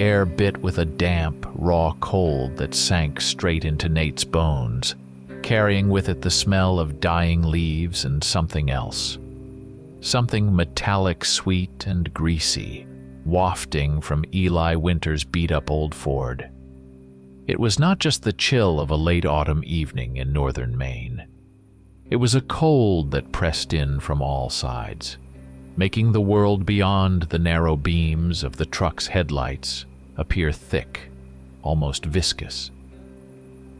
air bit with a damp, raw cold that sank straight into Nate's bones, carrying with it the smell of dying leaves and something else. Something metallic, sweet, and greasy, wafting from Eli Winter's beat-up old Ford. It was not just the chill of a late autumn evening in northern Maine. It was a cold that pressed in from all sides, making the world beyond the narrow beams of the truck's headlights appear thick, almost viscous.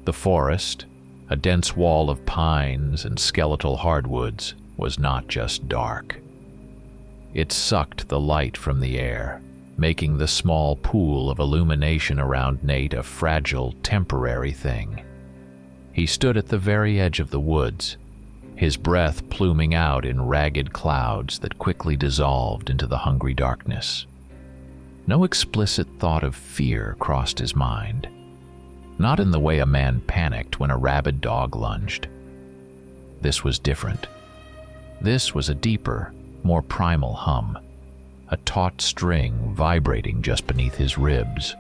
The forest, a dense wall of pines and skeletal hardwoods, was not just dark. It sucked the light from the air, making the small pool of illumination around Nate a fragile, temporary thing. He stood at the very edge of the woods, his breath pluming out in ragged clouds that quickly dissolved into the hungry darkness. No explicit thought of fear crossed his mind, not in the way a man panicked when a rabid dog lunged. This was different. This was a deeper, more primal hum, a taut string vibrating just beneath his ribs,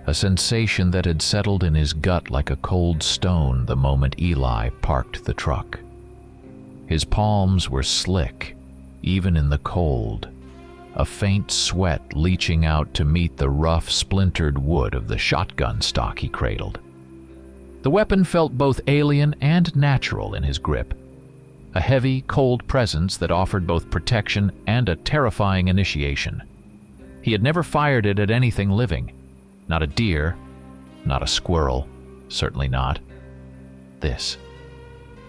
a sensation that had settled in his gut like a cold stone the moment Eli parked the truck. His palms were slick, even in the cold, a faint sweat leaching out to meet the rough, splintered wood of the shotgun stock he cradled. The weapon felt both alien and natural in his grip, a heavy, cold presence that offered both protection and a terrifying initiation. He had never fired it at anything living, not a deer, not a squirrel, certainly not this.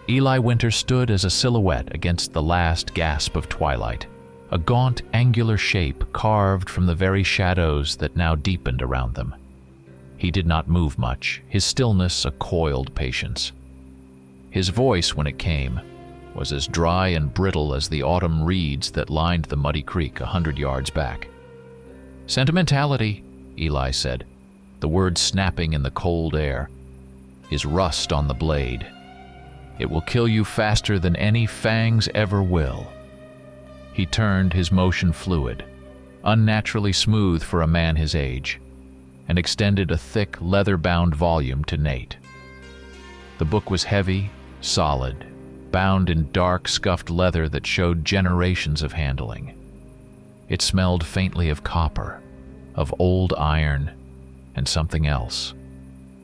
Eli Winter stood as a silhouette against the last gasp of twilight, a gaunt, angular shape carved from the very shadows that now deepened around them. He did not move much, his stillness a coiled patience. His voice, when it came, was as dry and brittle as the autumn reeds that lined the muddy creek 100 yards back. "Sentimentality," Eli said, the words snapping in the cold air, "is rust on the blade. It will kill you faster than any fangs ever will." He turned, his motion fluid, unnaturally smooth for a man his age, and extended a thick, leather-bound volume to Nate. The book was heavy, solid, bound in dark, scuffed leather that showed generations of handling. It smelled faintly of copper, of old iron, and something else.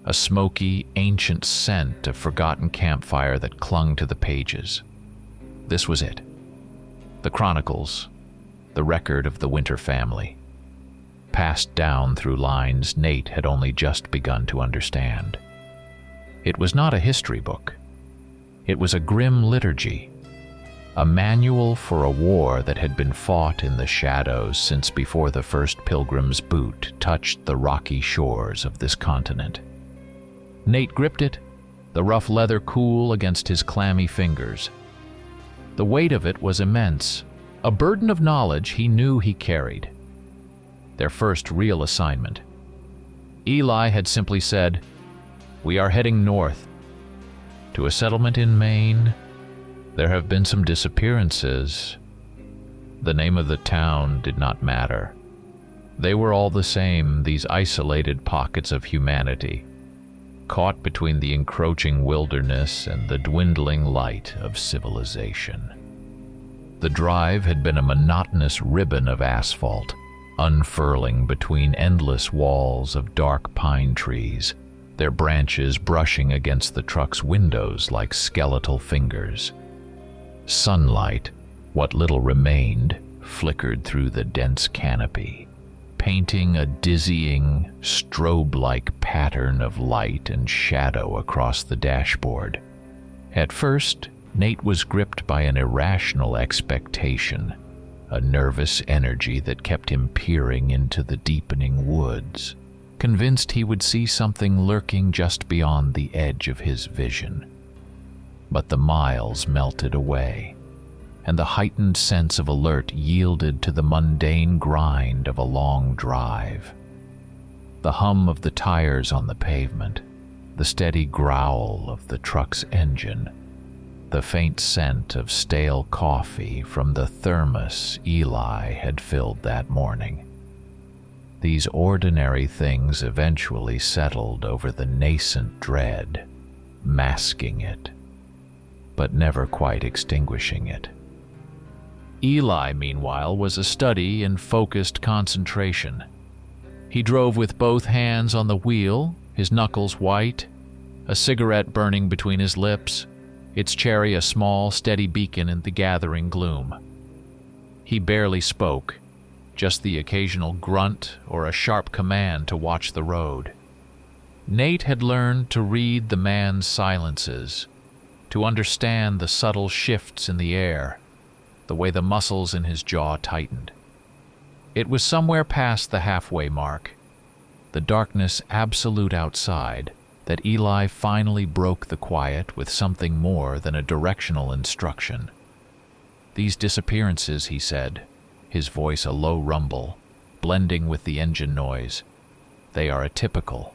A smoky, ancient scent of forgotten campfire that clung to the pages. This was it. The Chronicles, the record of the Winter family, passed down through lines Nate had only just begun to understand. It was not a history book. It was a grim liturgy, a manual for a war that had been fought in the shadows since before the first pilgrim's boot touched the rocky shores of this continent. Nate gripped it, the rough leather cool against his clammy fingers. The weight of it was immense, a burden of knowledge he knew he carried. Their first real assignment. Eli had simply said, "We are heading north, to a settlement in Maine. There have been some disappearances." The name of the town did not matter. They were all the same, these isolated pockets of humanity, caught between the encroaching wilderness and the dwindling light of civilization. The drive had been a monotonous ribbon of asphalt, unfurling between endless walls of dark pine trees, their branches brushing against the truck's windows like skeletal fingers. Sunlight, what little remained, flickered through the dense canopy, painting a dizzying, strobe-like pattern of light and shadow across the dashboard. At first, Nate was gripped by an irrational expectation, a nervous energy that kept him peering into the deepening woods, convinced he would see something lurking just beyond the edge of his vision. But the miles melted away, and the heightened sense of alert yielded to the mundane grind of a long drive. The hum of the tires on the pavement, the steady growl of the truck's engine, the faint scent of stale coffee from the thermos Eli had filled that morning. These ordinary things eventually settled over the nascent dread, masking it, but never quite extinguishing it. Eli, meanwhile, was a study in focused concentration. He drove with both hands on the wheel, his knuckles white, a cigarette burning between his lips, its cherry a small, steady beacon in the gathering gloom. He barely spoke, just the occasional grunt or a sharp command to watch the road. Nate had learned to read the man's silences, to understand the subtle shifts in the air, the way the muscles in his jaw tightened. It was somewhere past the halfway mark, the darkness absolute outside, that Eli finally broke the quiet with something more than a directional instruction. "These disappearances," he said, his voice a low rumble, blending with the engine noise, "they are atypical."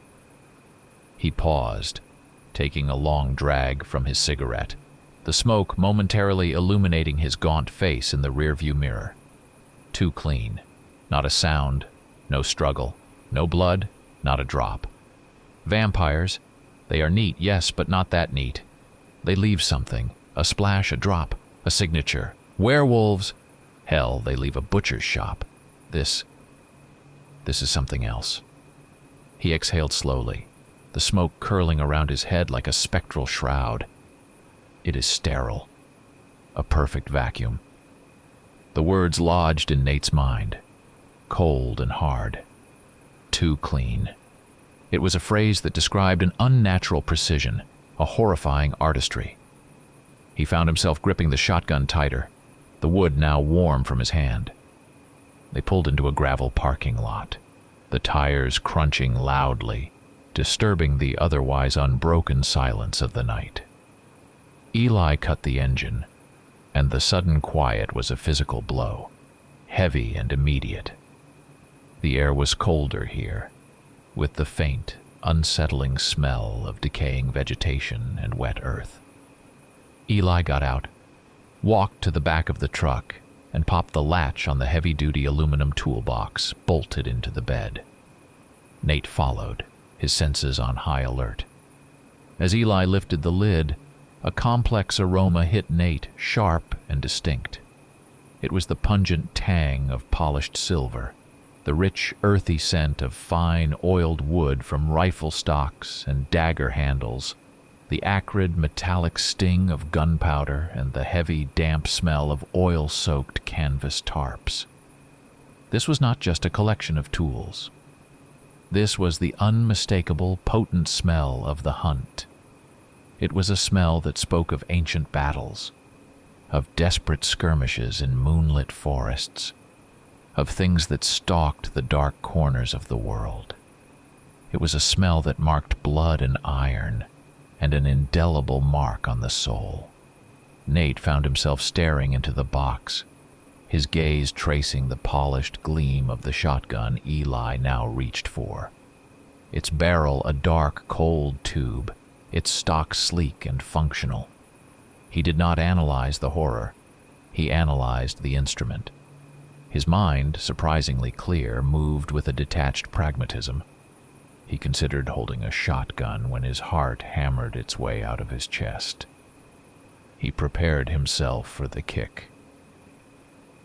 He paused, taking a long drag from his cigarette, the smoke momentarily illuminating his gaunt face in the rearview mirror. Too clean. Not a sound, no struggle, no blood, not a drop. Vampires, they are neat, yes, but not that neat. They leave something, a splash, a drop, a signature. Werewolves, hell, they leave a butcher's shop. This is something else. He exhaled slowly, the smoke curling around his head like a spectral shroud. It is sterile. A perfect vacuum. The words lodged in Nate's mind, cold and hard. Too clean. It was a phrase that described an unnatural precision, a horrifying artistry. He found himself gripping the shotgun tighter, the wood now warm from his hand. They pulled into a gravel parking lot, the tires crunching loudly, disturbing the otherwise unbroken silence of the night. Eli cut the engine, and the sudden quiet was a physical blow, heavy and immediate. The air was colder here, with the faint, unsettling smell of decaying vegetation and wet earth. Eli got out, walked to the back of the truck, and popped the latch on the heavy-duty aluminum toolbox, bolted into the bed. Nate followed, his senses on high alert. As Eli lifted the lid, a complex aroma hit Nate, sharp and distinct. It was the pungent tang of polished silver, the rich, earthy scent of fine, oiled wood from rifle stocks and dagger handles, the acrid, metallic sting of gunpowder, and the heavy, damp smell of oil-soaked canvas tarps. This was not just a collection of tools. This was the unmistakable, potent smell of the hunt. It was a smell that spoke of ancient battles, of desperate skirmishes in moonlit forests, of things that stalked the dark corners of the world. It was a smell that marked blood and iron, and an indelible mark on the soul. Nate found himself staring into the box, his gaze tracing the polished gleam of the shotgun Eli now reached for. Its barrel a dark, cold tube, its stock sleek and functional. He did not analyze the horror. He analyzed the instrument. His mind, surprisingly clear, moved with a detached pragmatism. He considered holding a shotgun when his heart hammered its way out of his chest. He prepared himself for the kick.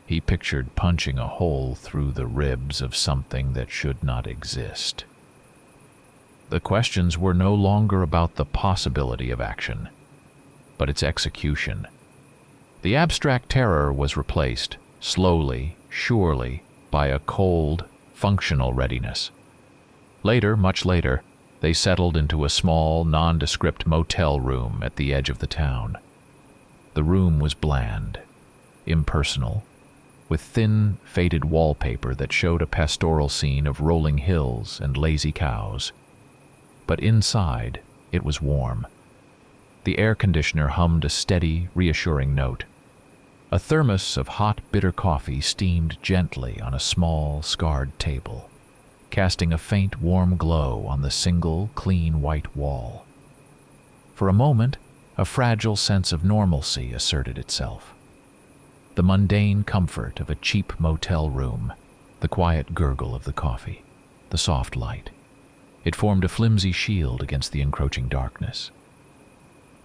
He pictured punching a hole through the ribs of something that should not exist. The questions were no longer about the possibility of action, but its execution. The abstract terror was replaced, slowly, surely, by a cold, functional readiness. Later, much later, they settled into a small, nondescript motel room at the edge of the town. The room was bland, impersonal, with thin, faded wallpaper that showed a pastoral scene of rolling hills and lazy cows. But inside, it was warm. The air conditioner hummed a steady, reassuring note. A thermos of hot, bitter coffee steamed gently on a small, scarred table, casting a faint, warm glow on the single, clean white wall. For a moment, a fragile sense of normalcy asserted itself. The mundane comfort of a cheap motel room, the quiet gurgle of the coffee. the soft light. It formed a flimsy shield against the encroaching darkness.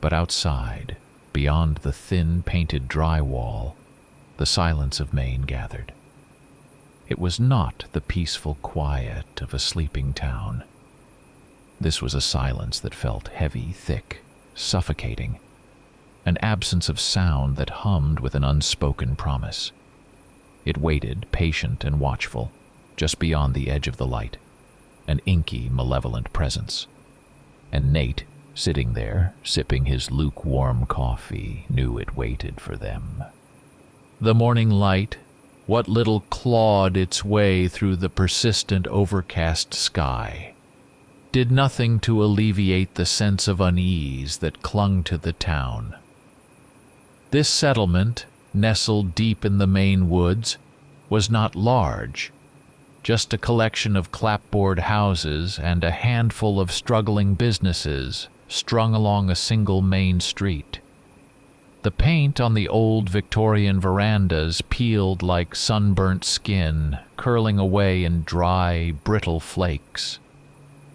But outside, beyond the thin painted drywall, the silence of Maine gathered. It was not the peaceful quiet of a sleeping town. This was a silence that felt heavy, thick, suffocating, an absence of sound that hummed with an unspoken promise. It waited, patient and watchful, just beyond the edge of the light, an inky, malevolent presence. And Nate, sitting there, sipping his lukewarm coffee, knew it waited for them. The morning light, what little clawed its way through the persistent overcast sky, did nothing to alleviate the sense of unease that clung to the town. This settlement, nestled deep in the Maine woods, was not large, just a collection of clapboard houses and a handful of struggling businesses strung along a single main street. The paint on the old Victorian verandas peeled like sunburnt skin, curling away in dry, brittle flakes.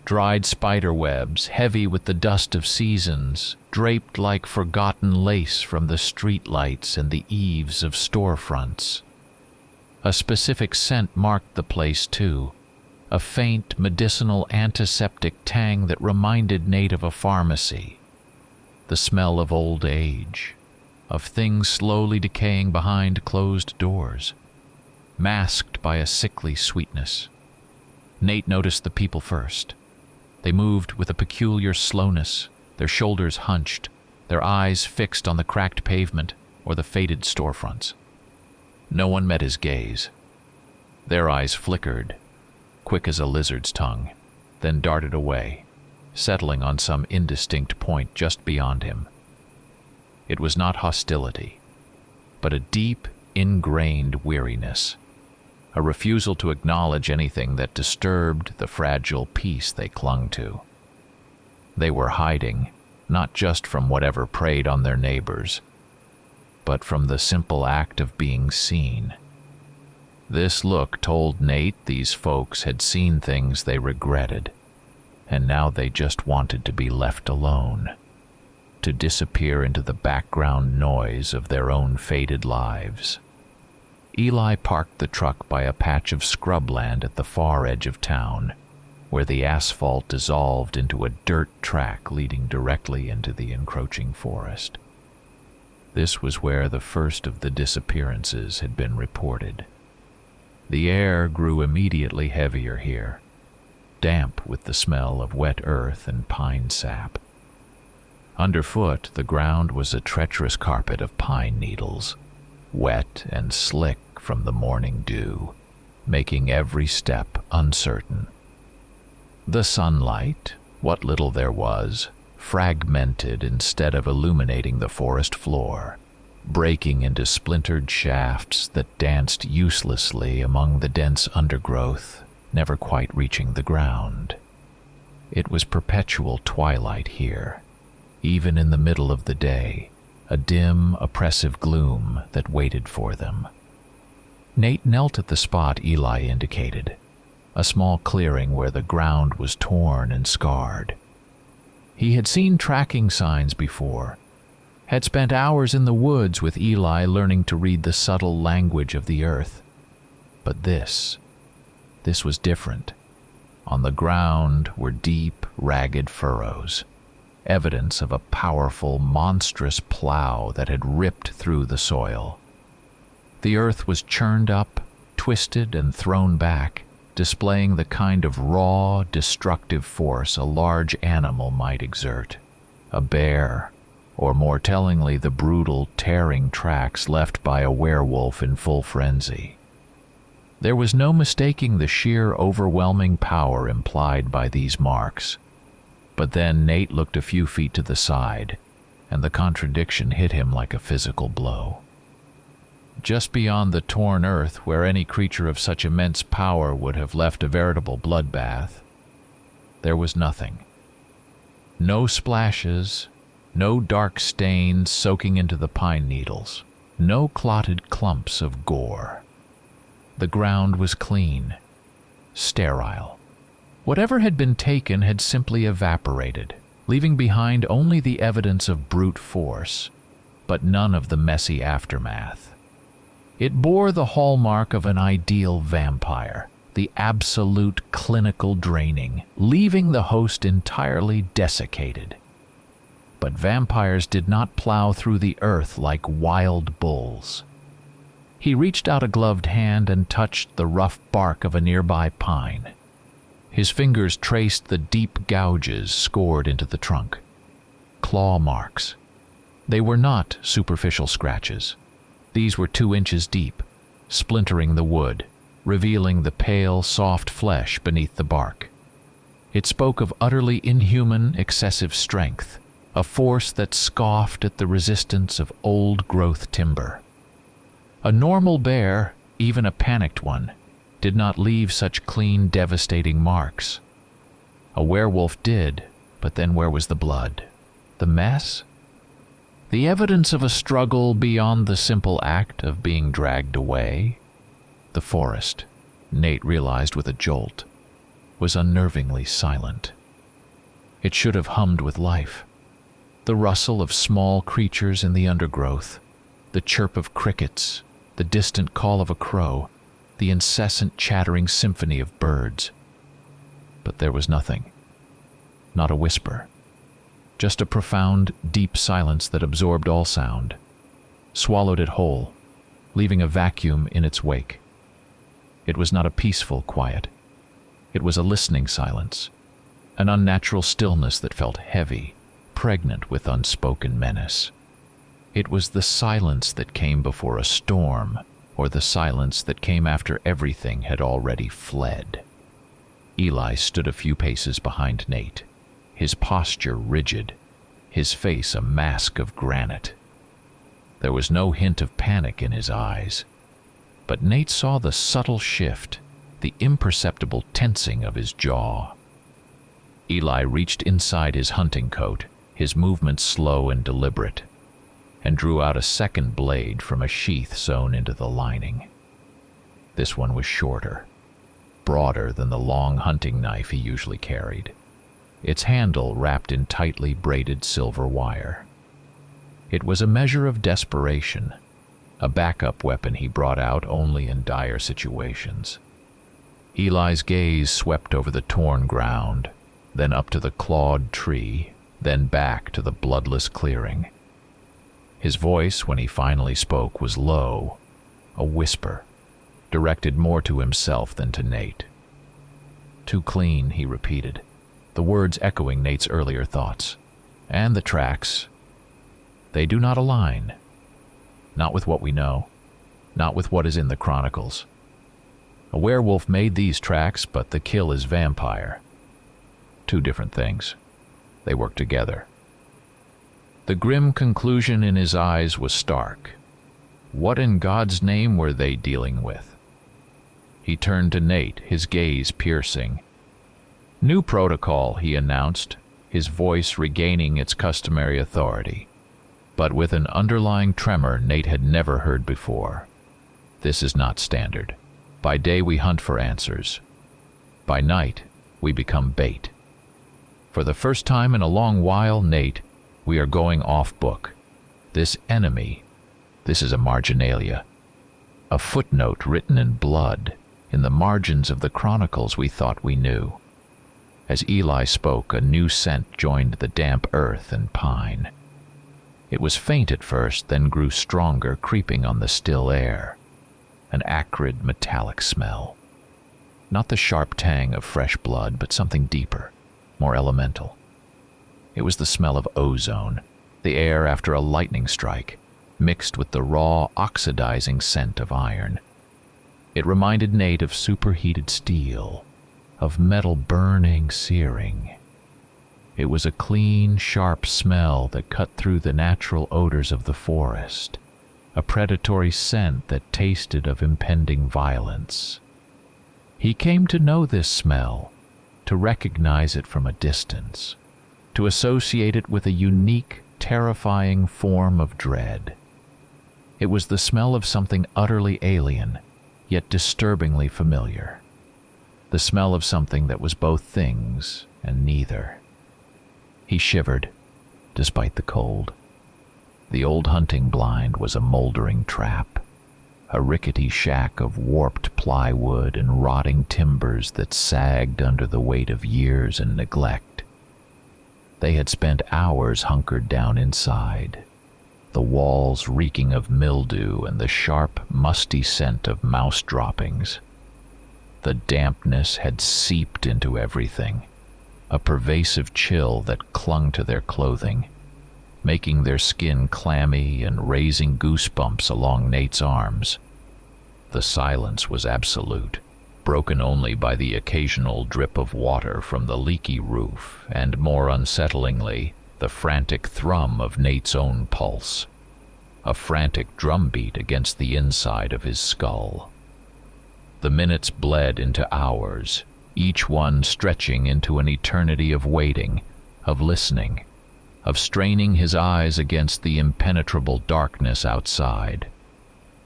Dried spider webs, heavy with the dust of seasons, draped like forgotten lace from the streetlights and the eaves of storefronts. A specific scent marked the place, too, a faint medicinal antiseptic tang that reminded Nate of a pharmacy. The smell of old age, of things slowly decaying behind closed doors, masked by a sickly sweetness. Nate noticed the people first. They moved with a peculiar slowness, their shoulders hunched, their eyes fixed on the cracked pavement or the faded storefronts. No one met his gaze. Their eyes flickered, quick as a lizard's tongue, then darted away, settling on some indistinct point just beyond him. It was not hostility, but a deep, ingrained weariness, a refusal to acknowledge anything that disturbed the fragile peace they clung to. They were hiding, not just from whatever preyed on their neighbors, but from the simple act of being seen. This look told Nate these folks had seen things they regretted, and now they just wanted to be left alone, to disappear into the background noise of their own faded lives. Eli parked the truck by a patch of scrubland at the far edge of town, where the asphalt dissolved into a dirt track leading directly into the encroaching forest. This was where the first of the disappearances had been reported. The air grew immediately heavier here, damp with the smell of wet earth and pine sap. Underfoot, the ground was a treacherous carpet of pine needles, wet and slick from the morning dew, making every step uncertain. The sunlight, what little there was, fragmented instead of illuminating the forest floor, breaking into splintered shafts that danced uselessly among the dense undergrowth, never quite reaching the ground. It was perpetual twilight here, even in the middle of the day, a dim, oppressive gloom that waited for them. Nate knelt at the spot Eli indicated, a small clearing where the ground was torn and scarred. He had seen tracking signs before, had spent hours in the woods with Eli learning to read the subtle language of the earth. But this was different. On the ground were deep, ragged furrows, evidence of a powerful, monstrous plow that had ripped through the soil. The earth was churned up, twisted, and thrown back, displaying the kind of raw, destructive force a large animal might exert. A bear, or more tellingly the brutal, tearing tracks left by a werewolf in full frenzy. There was no mistaking the sheer, overwhelming power implied by these marks. But then Nate looked a few feet to the side, and the contradiction hit him like a physical blow. Just beyond the torn earth, where any creature of such immense power would have left a veritable bloodbath, there was nothing. No splashes, no dark stains soaking into the pine needles, no clotted clumps of gore. The ground was clean, sterile, Whatever had been taken had simply evaporated, leaving behind only the evidence of brute force, but none of the messy aftermath. It bore the hallmark of an ideal vampire, the absolute clinical draining, leaving the host entirely desiccated. But vampires did not plow through the earth like wild bulls. He reached out a gloved hand and touched the rough bark of a nearby pine. His fingers traced the deep gouges scored into the trunk. Claw marks. They were not superficial scratches. These were 2 inches deep, splintering the wood, revealing the pale, soft flesh beneath the bark. It spoke of utterly inhuman, excessive strength, a force that scoffed at the resistance of old-growth timber. A normal bear, even a panicked one, did not leave such clean, devastating marks. A werewolf did, but then where was the blood? The mess? The evidence of a struggle beyond the simple act of being dragged away? The forest, Nate realized with a jolt, was unnervingly silent. It should have hummed with life. The rustle of small creatures in the undergrowth, the chirp of crickets, the distant call of a crow, the incessant chattering symphony of birds. But there was nothing. Not a whisper. Just a profound, deep silence that absorbed all sound, swallowed it whole, leaving a vacuum in its wake. It was not a peaceful quiet. It was a listening silence, an unnatural stillness that felt heavy, pregnant with unspoken menace. It was the silence that came before a storm, or the silence that came after everything had already fled. Eli stood a few paces behind Nate, his posture rigid, his face a mask of granite. There was no hint of panic in his eyes, but Nate saw the subtle shift, the imperceptible tensing of his jaw. Eli reached inside his hunting coat, his movements slow and deliberate, and drew out a second blade from a sheath sewn into the lining. This one was shorter, broader than the long hunting knife he usually carried, its handle wrapped in tightly braided silver wire. It was a measure of desperation, a backup weapon he brought out only in dire situations. Eli's gaze swept over the torn ground, then up to the clawed tree, then back to the bloodless clearing. His voice, when he finally spoke, was low, a whisper, directed more to himself than to Nate. "Too clean," he repeated, the words echoing Nate's earlier thoughts. "And the tracks, they do not align. Not with what we know, not with what is in the chronicles. A werewolf made these tracks, but the kill is vampire. 2 different things. They work together." The grim conclusion in his eyes was stark. What in God's name were they dealing with? He turned to Nate, his gaze piercing. "New protocol," he announced, his voice regaining its customary authority, but with an underlying tremor Nate had never heard before. "This is not standard. By day we hunt for answers. By night we become bait. For the first time in a long while, Nate, we are going off book. This enemy, this is a marginalia, a footnote written in blood in the margins of the chronicles we thought we knew." As Eli spoke, a new scent joined the damp earth and pine. It was faint at first, then grew stronger, creeping on the still air. An acrid, metallic smell. Not the sharp tang of fresh blood, but something deeper, more elemental. It was the smell of ozone, the air after a lightning strike, mixed with the raw, oxidizing scent of iron. It reminded Nate of superheated steel, of metal burning, searing. It was a clean, sharp smell that cut through the natural odors of the forest, a predatory scent that tasted of impending violence. He came to know this smell, to recognize it from a distance, to associate it with a unique, terrifying form of dread. It was the smell of something utterly alien, yet disturbingly familiar. the smell of something that was both things and neither. He shivered, despite the cold. The old hunting blind was a moldering trap, a rickety shack of warped plywood and rotting timbers that sagged under the weight of years and neglect. They had spent hours hunkered down inside, the walls reeking of mildew and the sharp, musty scent of mouse droppings. The dampness had seeped into everything, a pervasive chill that clung to their clothing, making their skin clammy and raising goosebumps along Nate's arms. The silence was absolute, broken only by the occasional drip of water from the leaky roof and, more unsettlingly, the frantic thrum of Nate's own pulse, a frantic drumbeat against the inside of his skull. The minutes bled into hours, each one stretching into an eternity of waiting, of listening, of straining his eyes against the impenetrable darkness outside.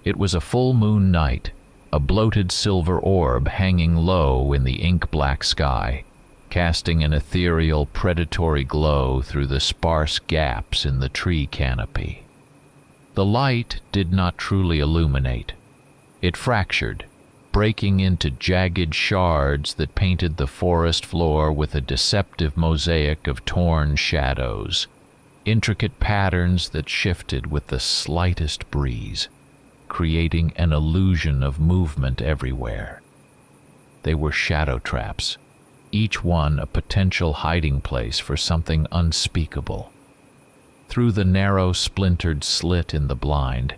It was a full moon night, a bloated silver orb hanging low in the ink-black sky, casting an ethereal predatory glow through the sparse gaps in the tree canopy. The light did not truly illuminate. It fractured, breaking into jagged shards that painted the forest floor with a deceptive mosaic of torn shadows, intricate patterns that shifted with the slightest breeze, creating an illusion of movement everywhere. They were shadow traps, each one a potential hiding place for something unspeakable. Through the narrow, splintered slit in the blind,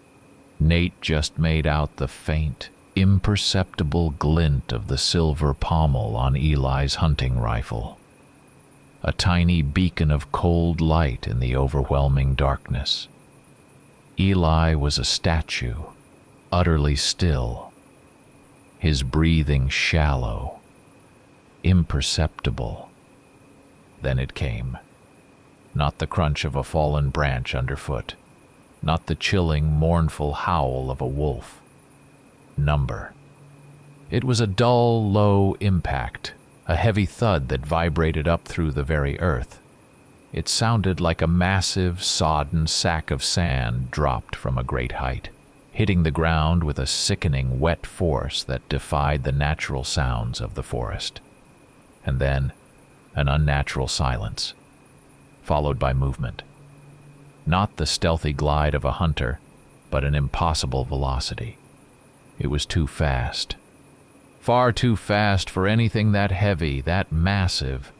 Nate just made out the faint, imperceptible glint of the silver pommel on Eli's hunting rifle, a tiny beacon of cold light in the overwhelming darkness. Eli was a statue, utterly still, his breathing shallow, imperceptible. Then it came. Not the crunch of a fallen branch underfoot, not the chilling, mournful howl of a wolf. Number. It was a dull, low impact, a heavy thud that vibrated up through the very earth. It sounded like a massive, sodden sack of sand dropped from a great height, hitting the ground with a sickening, wet force that defied the natural sounds of the forest. And then, an unnatural silence, followed by movement. Not the stealthy glide of a hunter, but an impossible velocity. It was too fast. Far too fast for anything that heavy, that massive.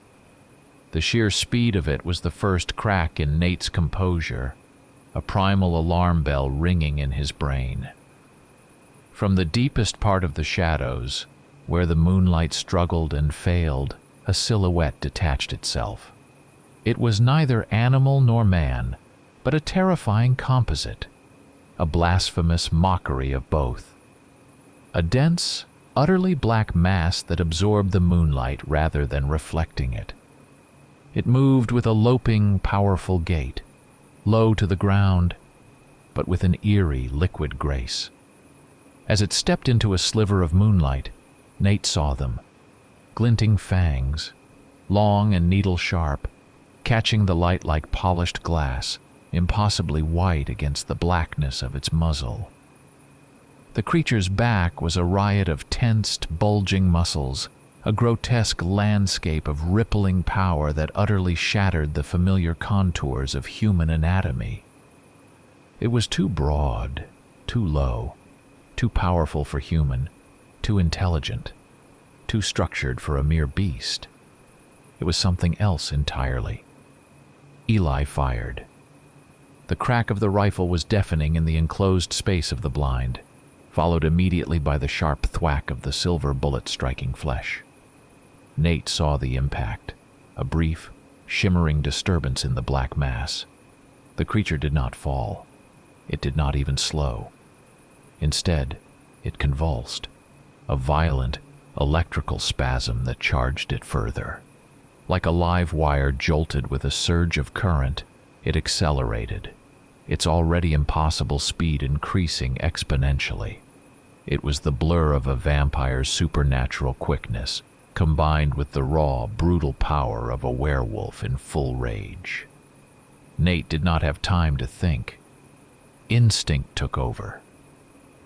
The sheer speed of it was the first crack in Nate's composure, a primal alarm bell ringing in his brain. From the deepest part of the shadows, where the moonlight struggled and failed, a silhouette detached itself. It was neither animal nor man, but a terrifying composite, a blasphemous mockery of both. A dense, utterly black mass that absorbed the moonlight rather than reflecting it. It moved with a loping, powerful gait, low to the ground, but with an eerie, liquid grace. As it stepped into a sliver of moonlight, Nate saw them, glinting fangs, long and needle-sharp, catching the light like polished glass, impossibly white against the blackness of its muzzle. The creature's back was a riot of tensed, bulging muscles, a grotesque landscape of rippling power that utterly shattered the familiar contours of human anatomy. It was too broad, too low, too powerful for human, too intelligent, too structured for a mere beast. It was something else entirely. Eli fired. The crack of the rifle was deafening in the enclosed space of the blind, followed immediately by the sharp thwack of the silver bullet striking flesh. Nate saw the impact, a brief, shimmering disturbance in the black mass. The creature did not fall. It did not even slow. Instead, it convulsed, a violent, electrical spasm that charged it further. Like a live wire jolted with a surge of current, it accelerated, its already impossible speed increasing exponentially. It was the blur of a vampire's supernatural quickness, combined with the raw, brutal power of a werewolf in full rage. Nate did not have time to think. Instinct took over.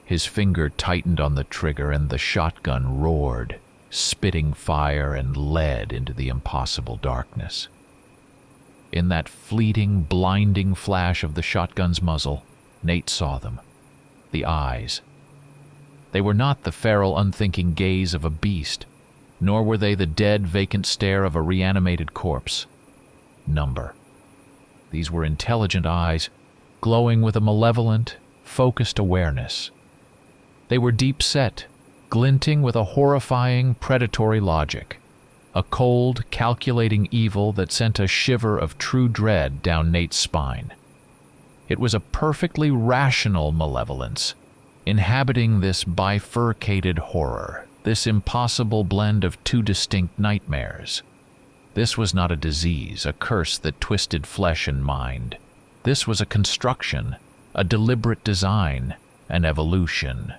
His finger tightened on the trigger and the shotgun roared, spitting fire and lead into the impossible darkness. In that fleeting, blinding flash of the shotgun's muzzle, Nate saw them. The eyes. They were not the feral, unthinking gaze of a beast, nor were they the dead, vacant stare of a reanimated corpse. Number. These were intelligent eyes, glowing with a malevolent, focused awareness. They were deep-set, glinting with a horrifying, predatory logic, a cold, calculating evil that sent a shiver of true dread down Nate's spine. It was a perfectly rational malevolence, inhabiting this bifurcated horror, this impossible blend of two distinct nightmares. This was not a disease, a curse that twisted flesh and mind. This was a construction, a deliberate design, an evolution.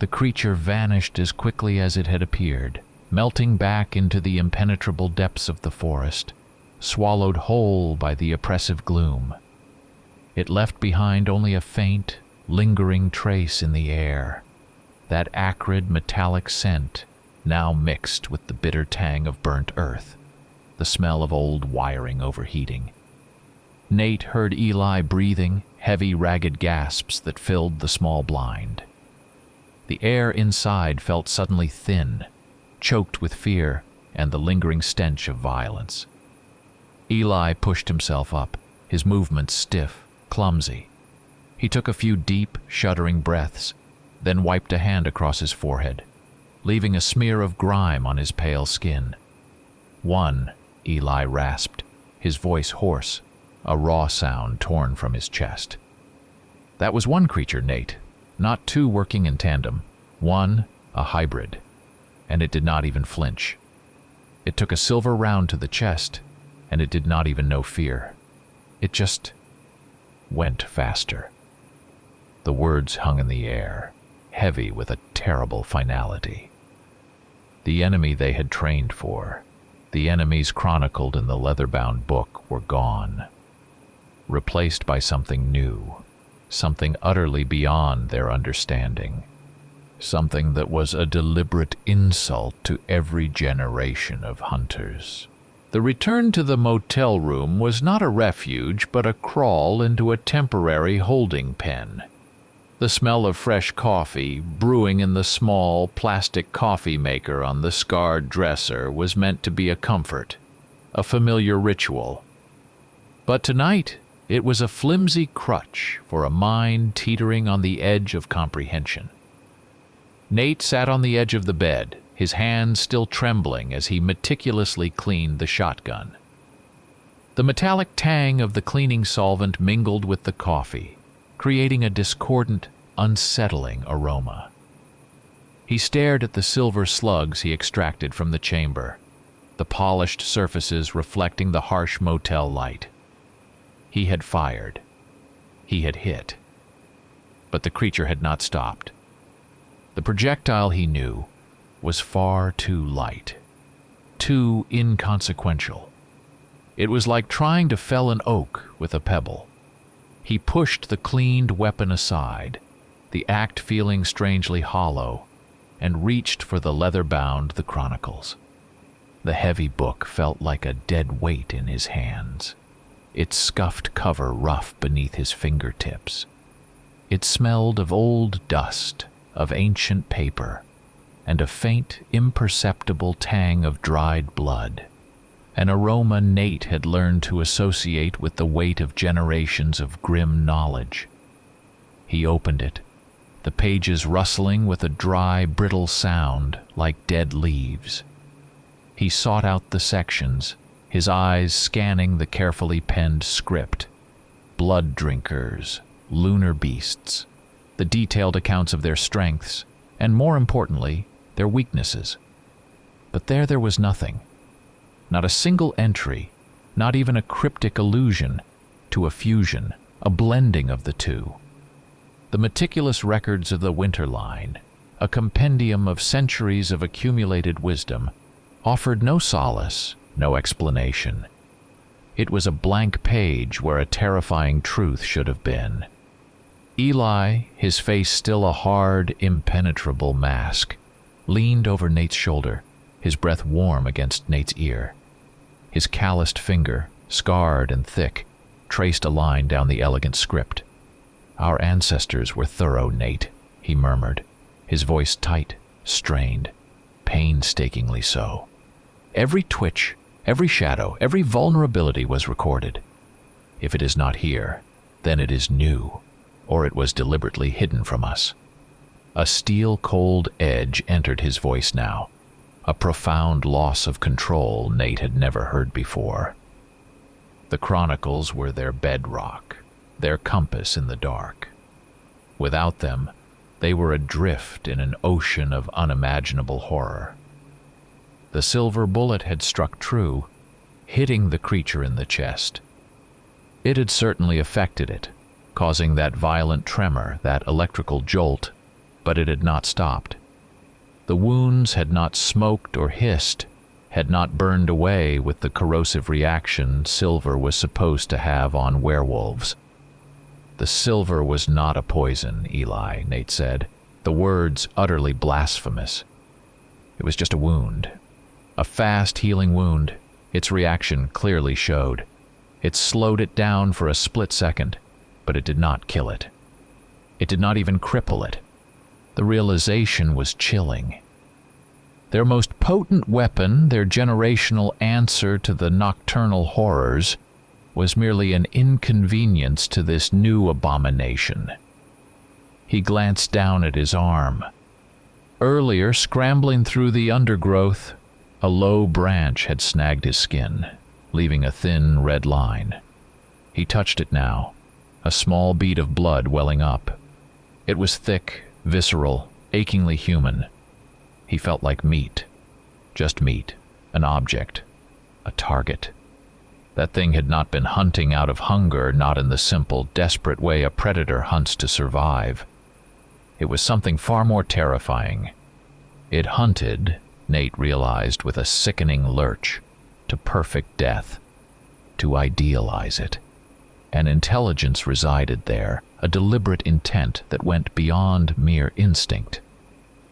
The creature vanished as quickly as it had appeared, melting back into the impenetrable depths of the forest, swallowed whole by the oppressive gloom. It left behind only a faint, lingering trace in the air, that acrid metallic scent now mixed with the bitter tang of burnt earth, the smell of old wiring overheating. Nate heard Eli breathing heavy, ragged gasps that filled the small blind. The air inside felt suddenly thin, choked with fear and the lingering stench of violence. Eli pushed himself up, his movements stiff, clumsy. He took a few deep, shuddering breaths, then wiped a hand across his forehead, leaving a smear of grime on his pale skin. "One," Eli rasped, his voice hoarse, a raw sound torn from his chest. That was one creature, Nate, not two working in tandem. One, a hybrid, and it did not even flinch. It took a silver round to the chest, and it did not even know fear. It just went faster. The words hung in the air, heavy with a terrible finality. The enemy they had trained for, the enemies chronicled in the leather-bound book, were gone, replaced by something new, something utterly beyond their understanding, something that was a deliberate insult to every generation of hunters. The return to the motel room was not a refuge, but a crawl into a temporary holding pen. The smell of fresh coffee, brewing in the small, plastic coffee maker on the scarred dresser, was meant to be a comfort, a familiar ritual. But tonight, it was a flimsy crutch for a mind teetering on the edge of comprehension. Nate sat on the edge of the bed, his hands still trembling as he meticulously cleaned the shotgun. The metallic tang of the cleaning solvent mingled with the coffee, creating a discordant, unsettling aroma. He stared at the silver slugs he extracted from the chamber, the polished surfaces reflecting the harsh motel light. He had fired. He had hit. But the creature had not stopped. The projectile, he knew, was far too light, too inconsequential. It was like trying to fell an oak with a pebble. He pushed the cleaned weapon aside, the act feeling strangely hollow, and reached for the leather-bound The Chronicles. The heavy book felt like a dead weight in his hands, its scuffed cover rough beneath his fingertips. It smelled of old dust, of ancient paper, and a faint, imperceptible tang of dried blood, an aroma Nate had learned to associate with the weight of generations of grim knowledge. He opened it, the pages rustling with a dry, brittle sound like dead leaves. He sought out the sections, his eyes scanning the carefully penned script. Blood drinkers, lunar beasts, the detailed accounts of their strengths, and more importantly, their weaknesses. But there was nothing. Not a single entry, not even a cryptic allusion to a fusion, a blending of the two. The meticulous records of the winter line, a compendium of centuries of accumulated wisdom, offered no solace, no explanation. It was a blank page where a terrifying truth should have been. Eli, his face still a hard, impenetrable mask, leaned over Nate's shoulder, his breath warm against Nate's ear. His calloused finger, scarred and thick, traced a line down the elegant script. "Our ancestors were thorough, Nate," he murmured, his voice tight, strained, painstakingly so. Every twitch, every shadow, every vulnerability was recorded. If it is not here, then it is new, or it was deliberately hidden from us. A steel-cold edge entered his voice now, a profound loss of control Nate had never heard before. The chronicles were their bedrock, their compass in the dark. Without them, they were adrift in an ocean of unimaginable horror. The silver bullet had struck true, hitting the creature in the chest. It had certainly affected it, causing that violent tremor, that electrical jolt, but it had not stopped. The wounds had not smoked or hissed, had not burned away with the corrosive reaction silver was supposed to have on werewolves. The silver was not a poison, Eli, Nate said, the words utterly blasphemous. It was just a wound. A fast healing wound. Its reaction clearly showed. It slowed it down for a split second, but it did not kill it. It did not even cripple it. The realization was chilling. Their most potent weapon, their generational answer to the nocturnal horrors, was merely an inconvenience to this new abomination. He glanced down at his arm. Earlier, scrambling through the undergrowth, a low branch had snagged his skin, leaving a thin red line. He touched it now, a small bead of blood welling up. It was thick, visceral, achingly human. He felt like meat. Just meat. An object. A target. That thing had not been hunting out of hunger, not in the simple, desperate way a predator hunts to survive. It was something far more terrifying. It hunted, Nate realized with a sickening lurch, to perfect death, to idealize it. An intelligence resided there, a deliberate intent that went beyond mere instinct.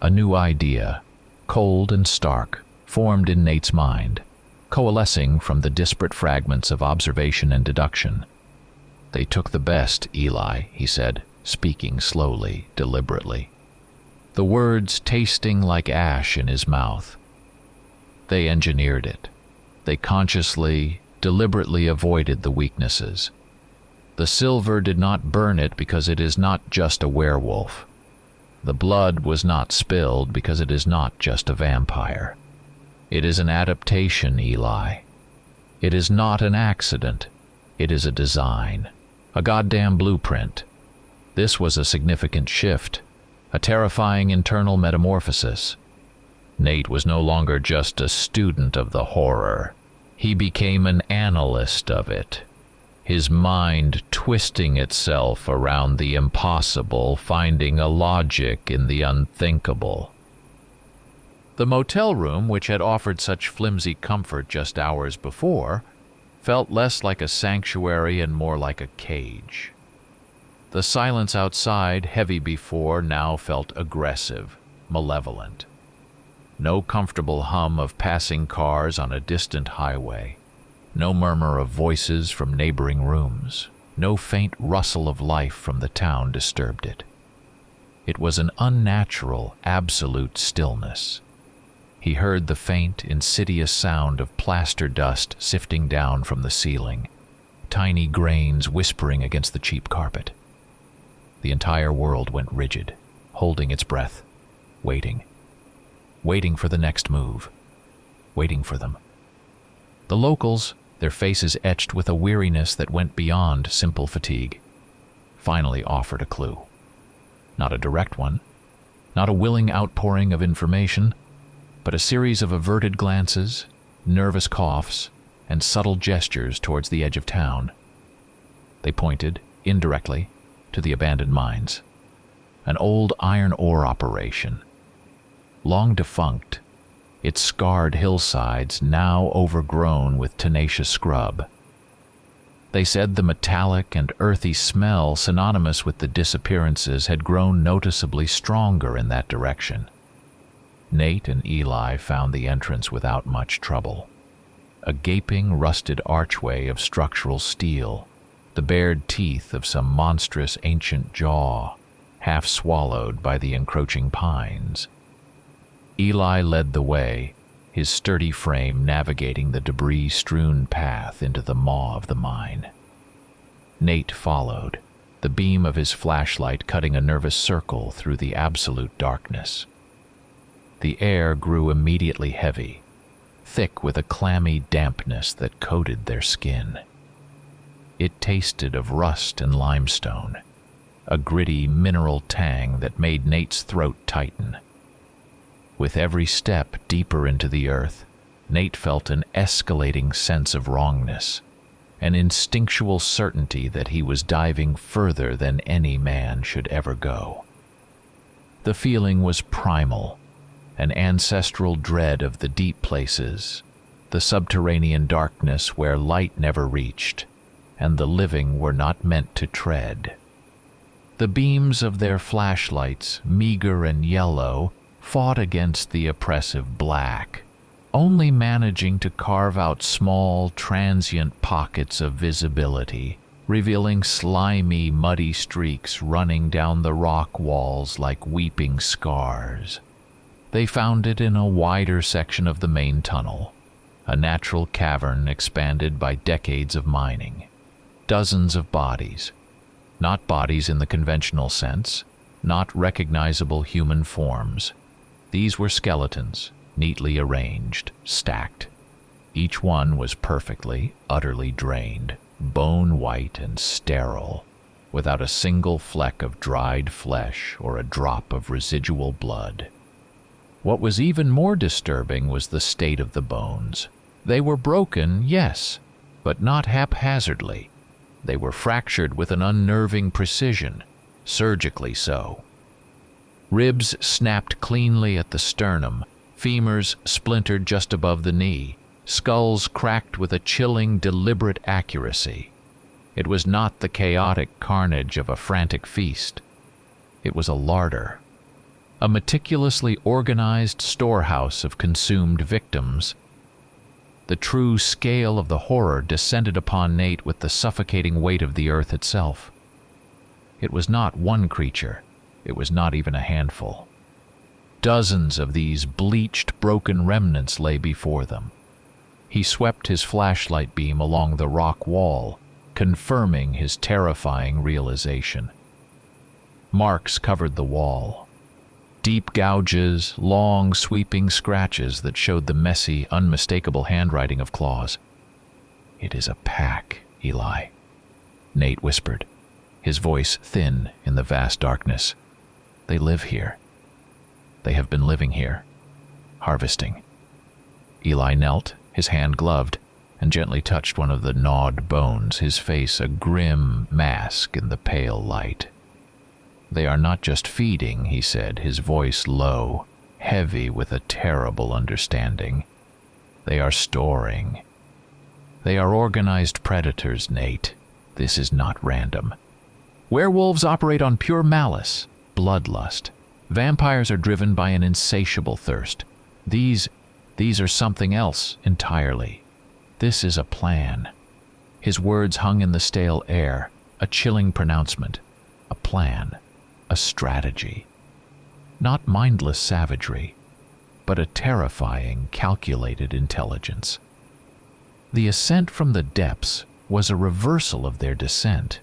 A new idea, cold and stark, formed in Nate's mind, coalescing from the disparate fragments of observation and deduction. "They took the best, Eli," he said, speaking slowly, deliberately, the words tasting like ash in his mouth. They engineered it. They consciously, deliberately avoided the weaknesses. The silver did not burn it because it is not just a werewolf. The blood was not spilled because it is not just a vampire. It is an adaptation, Eli. It is not an accident. It is a design. A goddamn blueprint. This was a significant shift, a terrifying internal metamorphosis. Nate was no longer just a student of the horror. He became an analyst of it, his mind twisting itself around the impossible, finding a logic in the unthinkable. The motel room, which had offered such flimsy comfort just hours before, felt less like a sanctuary and more like a cage. The silence outside, heavy before, now felt aggressive, malevolent. No comfortable hum of passing cars on a distant highway. No murmur of voices from neighboring rooms. No faint rustle of life from the town disturbed it. It was an unnatural, absolute stillness. He heard the faint, insidious sound of plaster dust sifting down from the ceiling, tiny grains whispering against the cheap carpet. The entire world went rigid, holding its breath, waiting. Waiting for the next move. Waiting for them. The locals, their faces etched with a weariness that went beyond simple fatigue, finally offered a clue. Not a direct one, not a willing outpouring of information, but a series of averted glances, nervous coughs, and subtle gestures towards the edge of town. They pointed, indirectly, to the abandoned mines. An old iron ore operation, long defunct, its scarred hillsides now overgrown with tenacious scrub. They said the metallic and earthy smell synonymous with the disappearances had grown noticeably stronger in that direction. Nate and Eli found the entrance without much trouble. A gaping, rusted archway of structural steel, the bared teeth of some monstrous ancient jaw, half swallowed by the encroaching pines. Eli led the way, his sturdy frame navigating the debris-strewn path into the maw of the mine. Nate followed, the beam of his flashlight cutting a nervous circle through the absolute darkness. The air grew immediately heavy, thick with a clammy dampness that coated their skin. It tasted of rust and limestone, a gritty mineral tang that made Nate's throat tighten. With every step deeper into the earth, Nate felt an escalating sense of wrongness, an instinctual certainty that he was diving further than any man should ever go. The feeling was primal, an ancestral dread of the deep places, the subterranean darkness where light never reached, and the living were not meant to tread. The beams of their flashlights, meager and yellow, fought against the oppressive black, only managing to carve out small, transient pockets of visibility, revealing slimy, muddy streaks running down the rock walls like weeping scars. They found it in a wider section of the main tunnel, a natural cavern expanded by decades of mining. Dozens of bodies, not bodies in the conventional sense, not recognizable human forms. These were skeletons, neatly arranged, stacked. Each one was perfectly, utterly drained, bone-white and sterile, without a single fleck of dried flesh or a drop of residual blood. What was even more disturbing was the state of the bones. They were broken, yes, but not haphazardly. They were fractured with an unnerving precision, surgically so. Ribs snapped cleanly at the sternum, femurs splintered just above the knee, skulls cracked with a chilling, deliberate accuracy. It was not the chaotic carnage of a frantic feast. It was a larder, a meticulously organized storehouse of consumed victims. The true scale of the horror descended upon Nate with the suffocating weight of the earth itself. It was not one creature. It was not even a handful. Dozens of these bleached, broken remnants lay before them. He swept his flashlight beam along the rock wall, confirming his terrifying realization. Marks covered the wall. Deep gouges, long, sweeping scratches that showed the messy, unmistakable handwriting of claws. "It is a pack, Eli," Nate whispered, his voice thin in the vast darkness. "They live here. They have been living here, harvesting." Eli knelt, his hand gloved, and gently touched one of the gnawed bones, his face a grim mask in the pale light. "They are not just feeding," he said, his voice low, heavy with a terrible understanding. "They are storing. They are organized predators, Nate. This is not random. Werewolves operate on pure malice, bloodlust. Vampires are driven by an insatiable thirst. These are something else entirely. This is a plan." His words hung in the stale air, a chilling pronouncement. A plan, a strategy. Not mindless savagery, but a terrifying, calculated intelligence. The ascent from the depths was a reversal of their descent,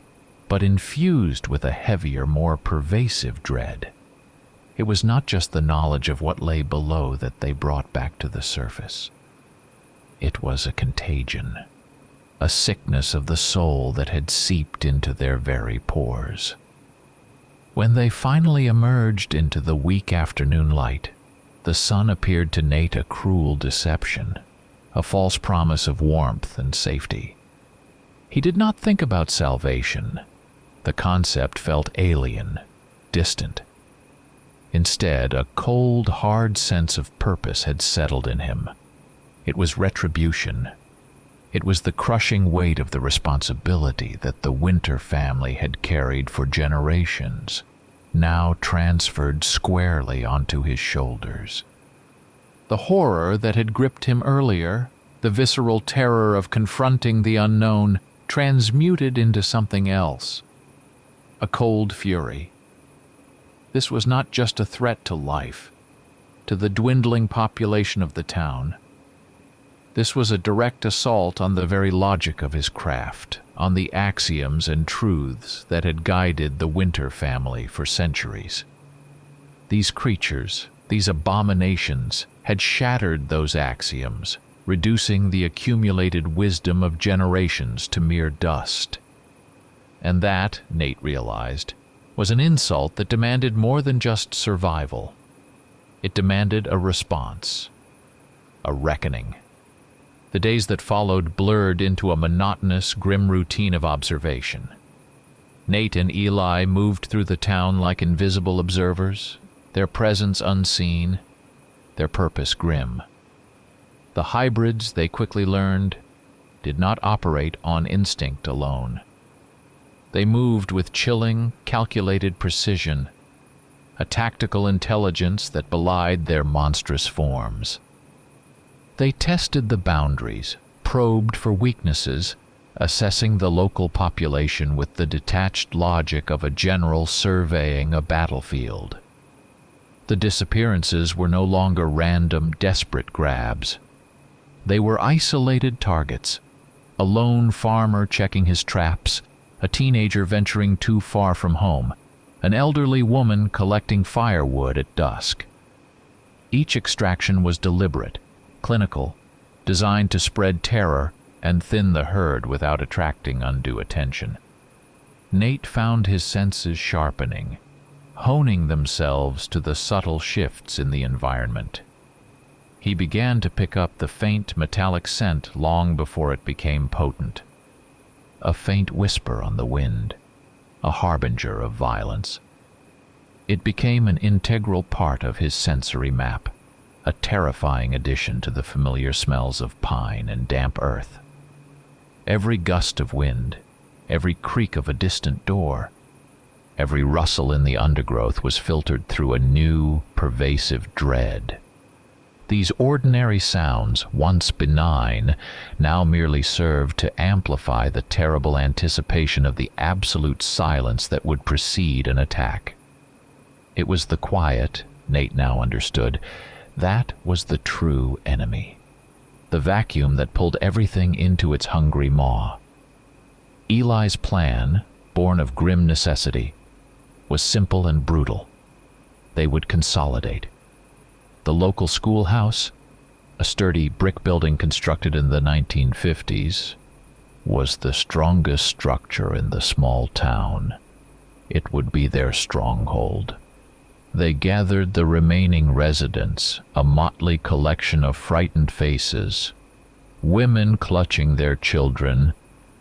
but infused with a heavier, more pervasive dread. It was not just the knowledge of what lay below that they brought back to the surface. It was a contagion, a sickness of the soul that had seeped into their very pores. When they finally emerged into the weak afternoon light, the sun appeared to Nate a cruel deception, a false promise of warmth and safety. He did not think about salvation. The concept felt alien, distant. Instead, a cold, hard sense of purpose had settled in him. It was retribution. It was the crushing weight of the responsibility that the Winter family had carried for generations, now transferred squarely onto his shoulders. The horror that had gripped him earlier, the visceral terror of confronting the unknown, transmuted into something else. A cold fury. This was not just a threat to life, to the dwindling population of the town. This was a direct assault on the very logic of his craft, on the axioms and truths that had guided the Winter family for centuries. These creatures, these abominations, had shattered those axioms, reducing the accumulated wisdom of generations to mere dust. And that, Nate realized, was an insult that demanded more than just survival. It demanded a response, a reckoning. The days that followed blurred into a monotonous, grim routine of observation. Nate and Eli moved through the town like invisible observers, their presence unseen, their purpose grim. The hybrids, they quickly learned, did not operate on instinct alone. They moved with chilling, calculated precision, a tactical intelligence that belied their monstrous forms. They tested the boundaries, probed for weaknesses, assessing the local population with the detached logic of a general surveying a battlefield. The disappearances were no longer random, desperate grabs. They were isolated targets, a lone farmer checking his traps, a teenager venturing too far from home, an elderly woman collecting firewood at dusk. Each extraction was deliberate, clinical, designed to spread terror and thin the herd without attracting undue attention. Nate found his senses sharpening, honing themselves to the subtle shifts in the environment. He began to pick up the faint metallic scent long before it became potent. A faint whisper on the wind, a harbinger of violence. It became an integral part of his sensory map, a terrifying addition to the familiar smells of pine and damp earth. Every gust of wind, every creak of a distant door, every rustle in the undergrowth was filtered through a new, pervasive dread. These ordinary sounds, once benign, now merely served to amplify the terrible anticipation of the absolute silence that would precede an attack. It was the quiet, Nate now understood, that was the true enemy. The vacuum that pulled everything into its hungry maw. Eli's plan, born of grim necessity, was simple and brutal. They would consolidate. The local schoolhouse, a sturdy brick building constructed in the 1950s, was the strongest structure in the small town. It would be their stronghold. They gathered the remaining residents, a motley collection of frightened faces, women clutching their children,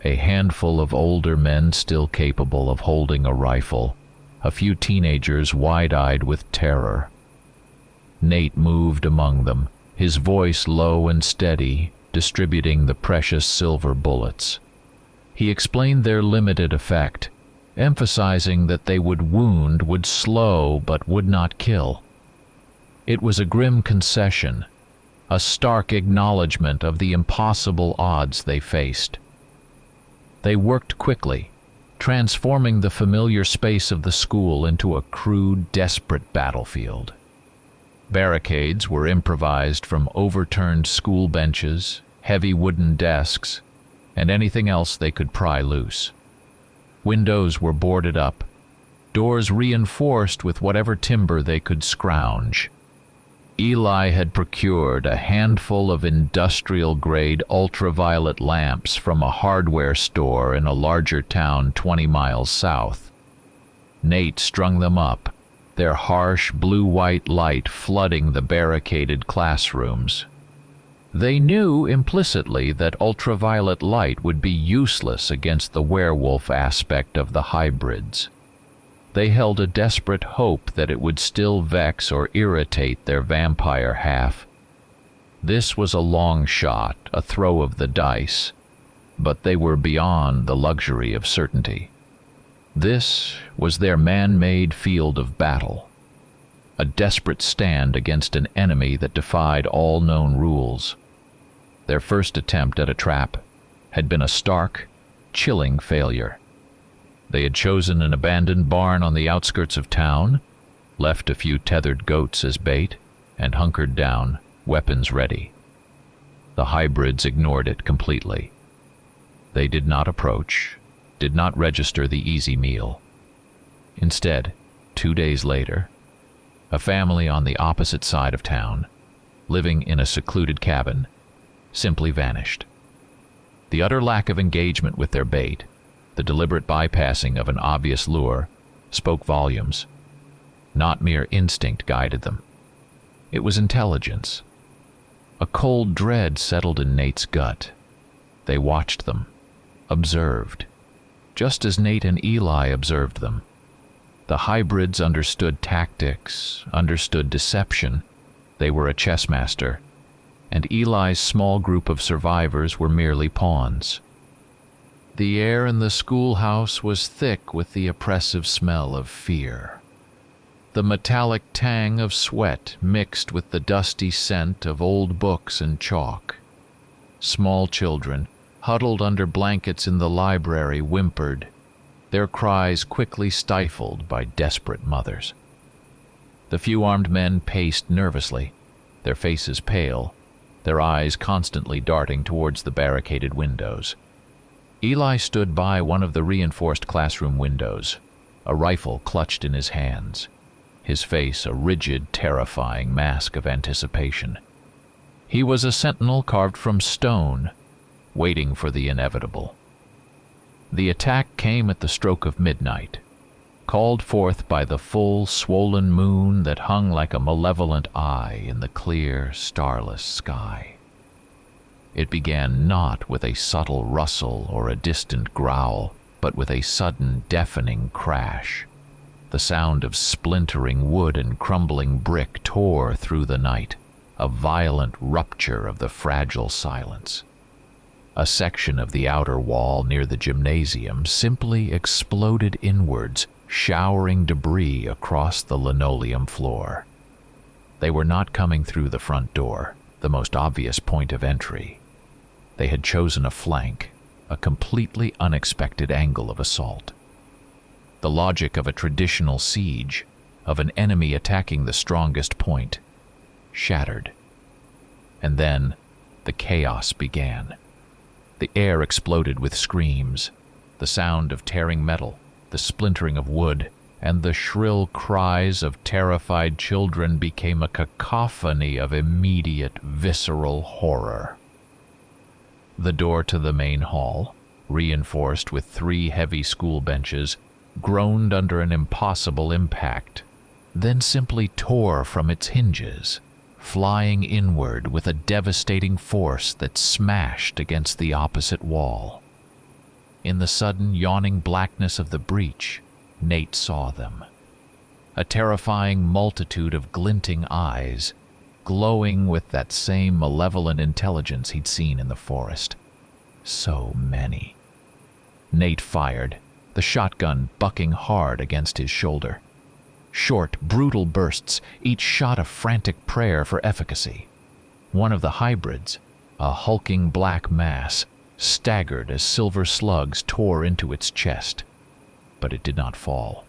a handful of older men still capable of holding a rifle, a few teenagers wide-eyed with terror. Nate moved among them, his voice low and steady, distributing the precious silver bullets. He explained their limited effect, emphasizing that they would wound, would slow, but would not kill. It was a grim concession, a stark acknowledgement of the impossible odds they faced. They worked quickly, transforming the familiar space of the school into a crude, desperate battlefield. Barricades were improvised from overturned school benches, heavy wooden desks, and anything else they could pry loose. Windows were boarded up, doors reinforced with whatever timber they could scrounge. Eli had procured a handful of industrial-grade ultraviolet lamps from a hardware store in a larger town 20 miles south. Nate strung them up, their harsh blue-white light flooding the barricaded classrooms. They knew implicitly that ultraviolet light would be useless against the werewolf aspect of the hybrids. They held a desperate hope that it would still vex or irritate their vampire half. This was a long shot, a throw of the dice, but they were beyond the luxury of certainty. This was their man-made field of battle, a desperate stand against an enemy that defied all known rules. Their first attempt at a trap had been a stark, chilling failure. They had chosen an abandoned barn on the outskirts of town, left a few tethered goats as bait, and hunkered down, weapons ready. The hybrids ignored it completely. They did not approach, did not register the easy meal. Instead, 2 days later, a family on the opposite side of town, living in a secluded cabin, simply vanished. The utter lack of engagement with their bait, the deliberate bypassing of an obvious lure, spoke volumes. Not mere instinct guided them. It was intelligence. A cold dread settled in Nate's gut. They watched them, observed, just as Nate and Eli observed them. The hybrids understood tactics, understood deception. They were a chess master, and Eli's small group of survivors were merely pawns. The air in the schoolhouse was thick with the oppressive smell of fear. The metallic tang of sweat mixed with the dusty scent of old books and chalk. Small children, huddled under blankets in the library, whimpered, their cries quickly stifled by desperate mothers. The few armed men paced nervously, their faces pale, their eyes constantly darting towards the barricaded windows. Eli stood by one of the reinforced classroom windows, a rifle clutched in his hands, his face a rigid, terrifying mask of anticipation. He was a sentinel carved from stone, waiting for the inevitable. The attack came at the stroke of midnight, called forth by the full, swollen moon that hung like a malevolent eye in the clear, starless sky. It began not with a subtle rustle or a distant growl, but with a sudden, deafening crash. The sound of splintering wood and crumbling brick tore through the night, a violent rupture of the fragile silence. A section of the outer wall near the gymnasium simply exploded inwards, showering debris across the linoleum floor. They were not coming through the front door, the most obvious point of entry. They had chosen a flank, a completely unexpected angle of assault. The logic of a traditional siege, of an enemy attacking the strongest point, shattered. And then the chaos began. The air exploded with screams, the sound of tearing metal, the splintering of wood, and the shrill cries of terrified children became a cacophony of immediate, visceral horror. The door to the main hall, reinforced with 3 heavy school benches, groaned under an impossible impact, then simply tore from its hinges, flying inward with a devastating force that smashed against the opposite wall. In the sudden, yawning blackness of the breach, Nate saw them. A terrifying multitude of glinting eyes, glowing with that same malevolent intelligence he'd seen in the forest. So many. Nate fired, the shotgun bucking hard against his shoulder. Short, brutal bursts, each shot a frantic prayer for efficacy. One of the hybrids, a hulking black mass, staggered as silver slugs tore into its chest, but it did not fall.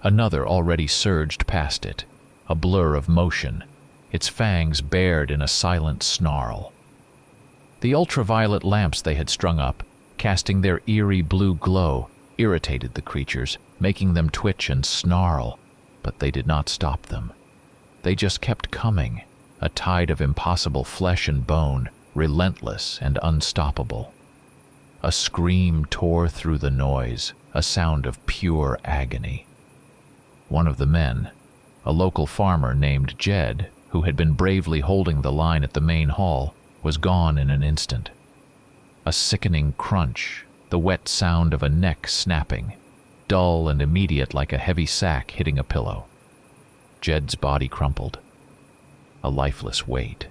Another already surged past it, a blur of motion, its fangs bared in a silent snarl. The ultraviolet lamps they had strung up, casting their eerie blue glow, irritated the creatures, making them twitch and snarl, but they did not stop them. They just kept coming, a tide of impossible flesh and bone, relentless and unstoppable. A scream tore through the noise, a sound of pure agony. One of the men, a local farmer named Jed, who had been bravely holding the line at the main hall, was gone in an instant. A sickening crunch, the wet sound of a neck snapping, dull and immediate like a heavy sack hitting a pillow. Jed's body crumpled. A lifeless weight.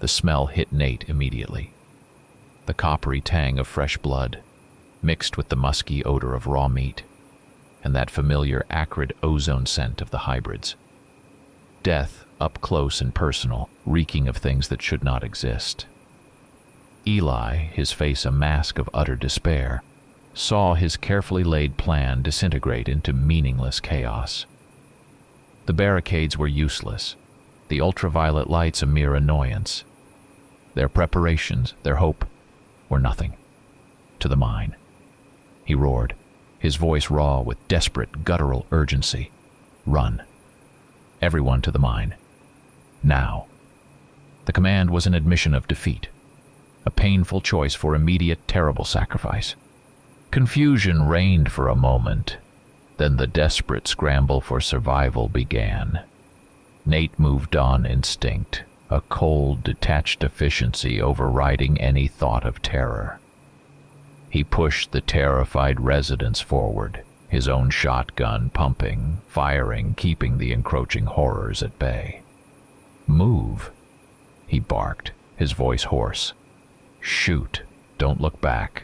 The smell hit Nate immediately. The coppery tang of fresh blood, mixed with the musky odor of raw meat, and that familiar acrid ozone scent of the hybrids. Death up close and personal, reeking of things that should not exist. Eli, his face a mask of utter despair, saw his carefully laid plan disintegrate into meaningless chaos. The barricades were useless, the ultraviolet lights a mere annoyance. Their preparations, their hope, were nothing. To the mine. He roared, his voice raw with desperate, guttural urgency. Run. Everyone to the mine. Now. The command was an admission of defeat, a painful choice for immediate, terrible sacrifice. Confusion reigned for a moment, then the desperate scramble for survival began. Nate moved on instinct, a cold, detached efficiency overriding any thought of terror. He pushed the terrified residents forward, his own shotgun pumping, firing, keeping the encroaching horrors at bay. Move, he barked, his voice hoarse. Shoot, don't look back.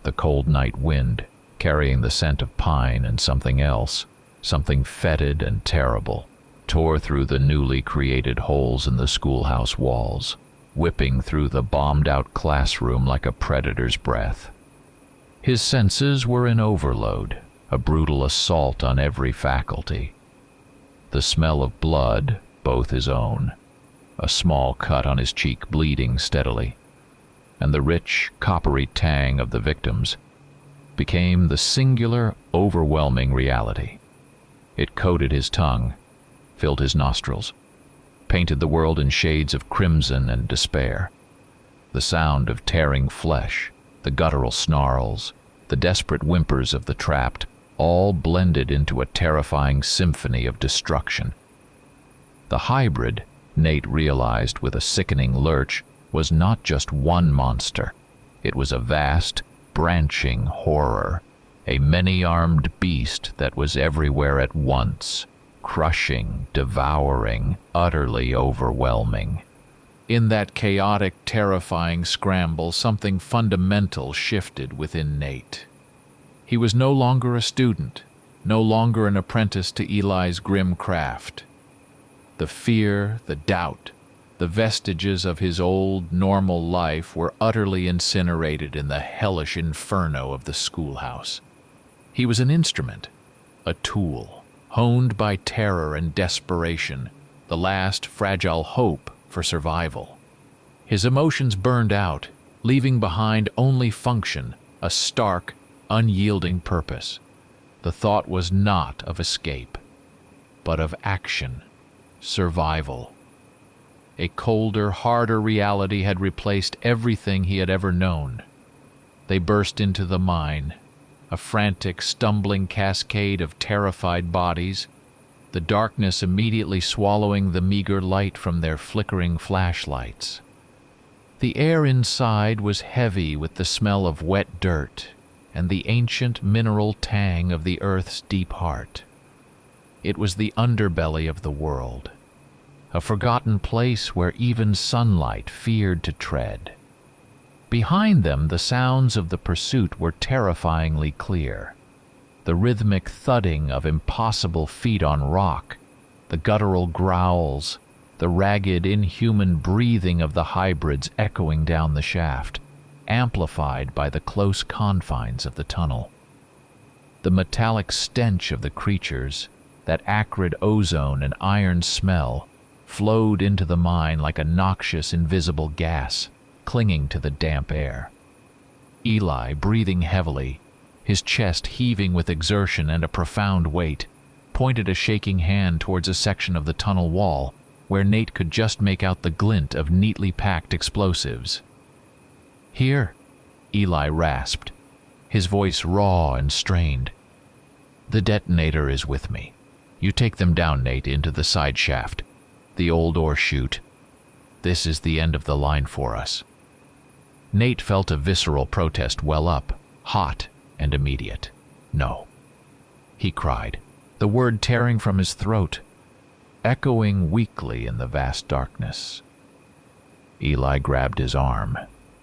The cold night wind, carrying the scent of pine and something else, something fetid and terrible, tore through the newly created holes in the schoolhouse walls, whipping through the bombed-out classroom like a predator's breath. His senses were in overload, a brutal assault on every faculty. The smell of blood, both his own, a small cut on his cheek bleeding steadily, and the rich, coppery tang of the victims became the singular, overwhelming reality. It coated his tongue, filled his nostrils, painted the world in shades of crimson and despair. The sound of tearing flesh, the guttural snarls, the desperate whimpers of the trapped, all blended into a terrifying symphony of destruction. The hybrid, Nate realized with a sickening lurch, was not just one monster. It was a vast, branching horror, a many-armed beast that was everywhere at once, crushing, devouring, utterly overwhelming. In that chaotic, terrifying scramble, something fundamental shifted within Nate. He was no longer a student, no longer an apprentice to Eli's grim craft. The fear, the doubt, the vestiges of his old, normal life were utterly incinerated in the hellish inferno of the schoolhouse. He was an instrument, a tool, honed by terror and desperation, the last fragile hope for survival. His emotions burned out, leaving behind only function, a stark, unyielding purpose. The thought was not of escape, but of action, survival. A colder, harder reality had replaced everything he had ever known. They burst into the mine, a frantic, stumbling cascade of terrified bodies, the darkness immediately swallowing the meager light from their flickering flashlights. The air inside was heavy with the smell of wet dirt and the ancient mineral tang of the earth's deep heart. It was the underbelly of the world, a forgotten place where even sunlight feared to tread. Behind them, the sounds of the pursuit were terrifyingly clear. The rhythmic thudding of impossible feet on rock, the guttural growls, the ragged, inhuman breathing of the hybrids echoing down the shaft, amplified by the close confines of the tunnel. The metallic stench of the creatures, that acrid ozone and iron smell, flowed into the mine like a noxious, invisible gas, clinging to the damp air. Eli, breathing heavily, his chest heaving with exertion and a profound weight, pointed a shaking hand towards a section of the tunnel wall where Nate could just make out the glint of neatly packed explosives. "Here," Eli rasped, his voice raw and strained. "The detonator is with me. You take them down, Nate, into the side shaft, the old ore chute. This is the end of the line for us." Nate felt a visceral protest well up, hot and immediate. No, he cried, the word tearing from his throat, echoing weakly in the vast darkness. Eli grabbed his arm,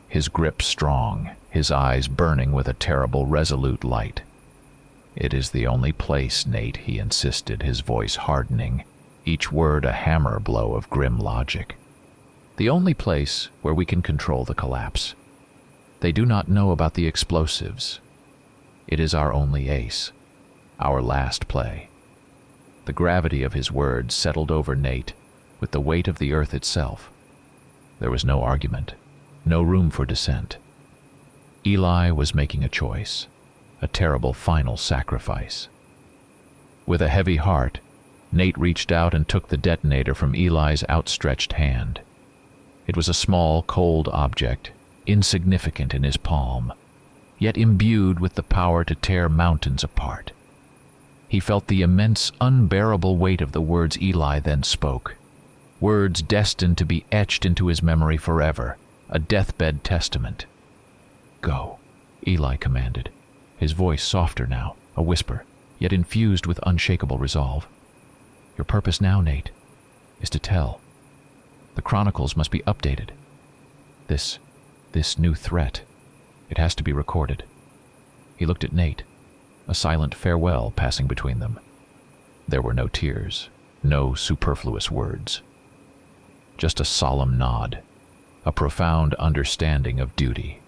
his grip strong, his eyes burning with a terrible, resolute light. "It is the only place, Nate," he insisted, his voice hardening, each word a hammer blow of grim logic. "The only place where we can control the collapse. They do not know about the explosives. It is our only ace, our last play." The gravity of his words settled over Nate with the weight of the earth itself. There was no argument, no room for dissent. Eli was making a choice, a terrible final sacrifice. With a heavy heart, Nate reached out and took the detonator from Eli's outstretched hand. It was a small, cold object, insignificant in his palm, yet imbued with the power to tear mountains apart. He felt the immense, unbearable weight of the words Eli then spoke, words destined to be etched into his memory forever, a deathbed testament. "Go," Eli commanded, his voice softer now, a whisper, yet infused with unshakable resolve. "Your purpose now, Nate, is to tell. The chronicles must be updated. This new threat, it has to be recorded." He looked at Nate, a silent farewell passing between them. There were no tears, no superfluous words. Just a solemn nod, a profound understanding of duty,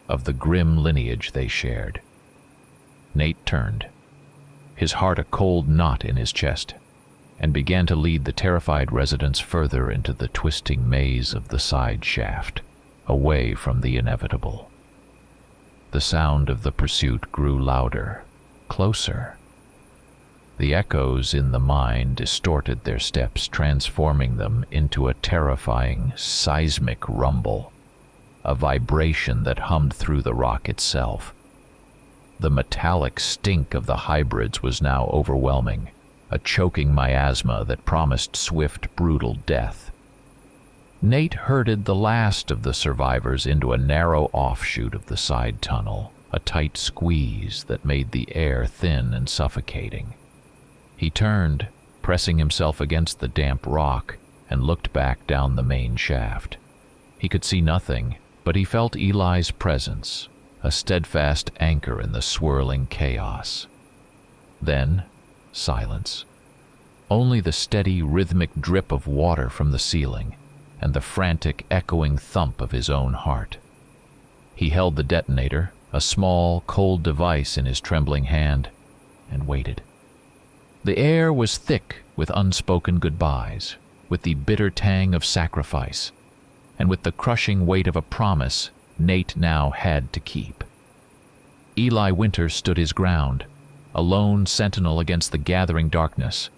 of the grim lineage they shared. Nate turned, his heart a cold knot in his chest, and began to lead the terrified residents further into the twisting maze of the side shaft, away from the inevitable. The sound of the pursuit grew louder, closer. The echoes in the mine distorted their steps, transforming them into a terrifying, seismic rumble, a vibration that hummed through the rock itself. The metallic stink of the hybrids was now overwhelming, a choking miasma that promised swift, brutal death. Nate herded the last of the survivors into a narrow offshoot of the side tunnel, a tight squeeze that made the air thin and suffocating. He turned, pressing himself against the damp rock, and looked back down the main shaft. He could see nothing, but he felt Eli's presence, a steadfast anchor in the swirling chaos. Then, silence. Only the steady, rhythmic drip of water from the ceiling, and the frantic, echoing thump of his own heart. He held the detonator, a small, cold device in his trembling hand, and waited. The air was thick with unspoken goodbyes, with the bitter tang of sacrifice, and with the crushing weight of a promise Nate now had to keep. Eli Winters stood his ground, a lone sentinel against the gathering darkness,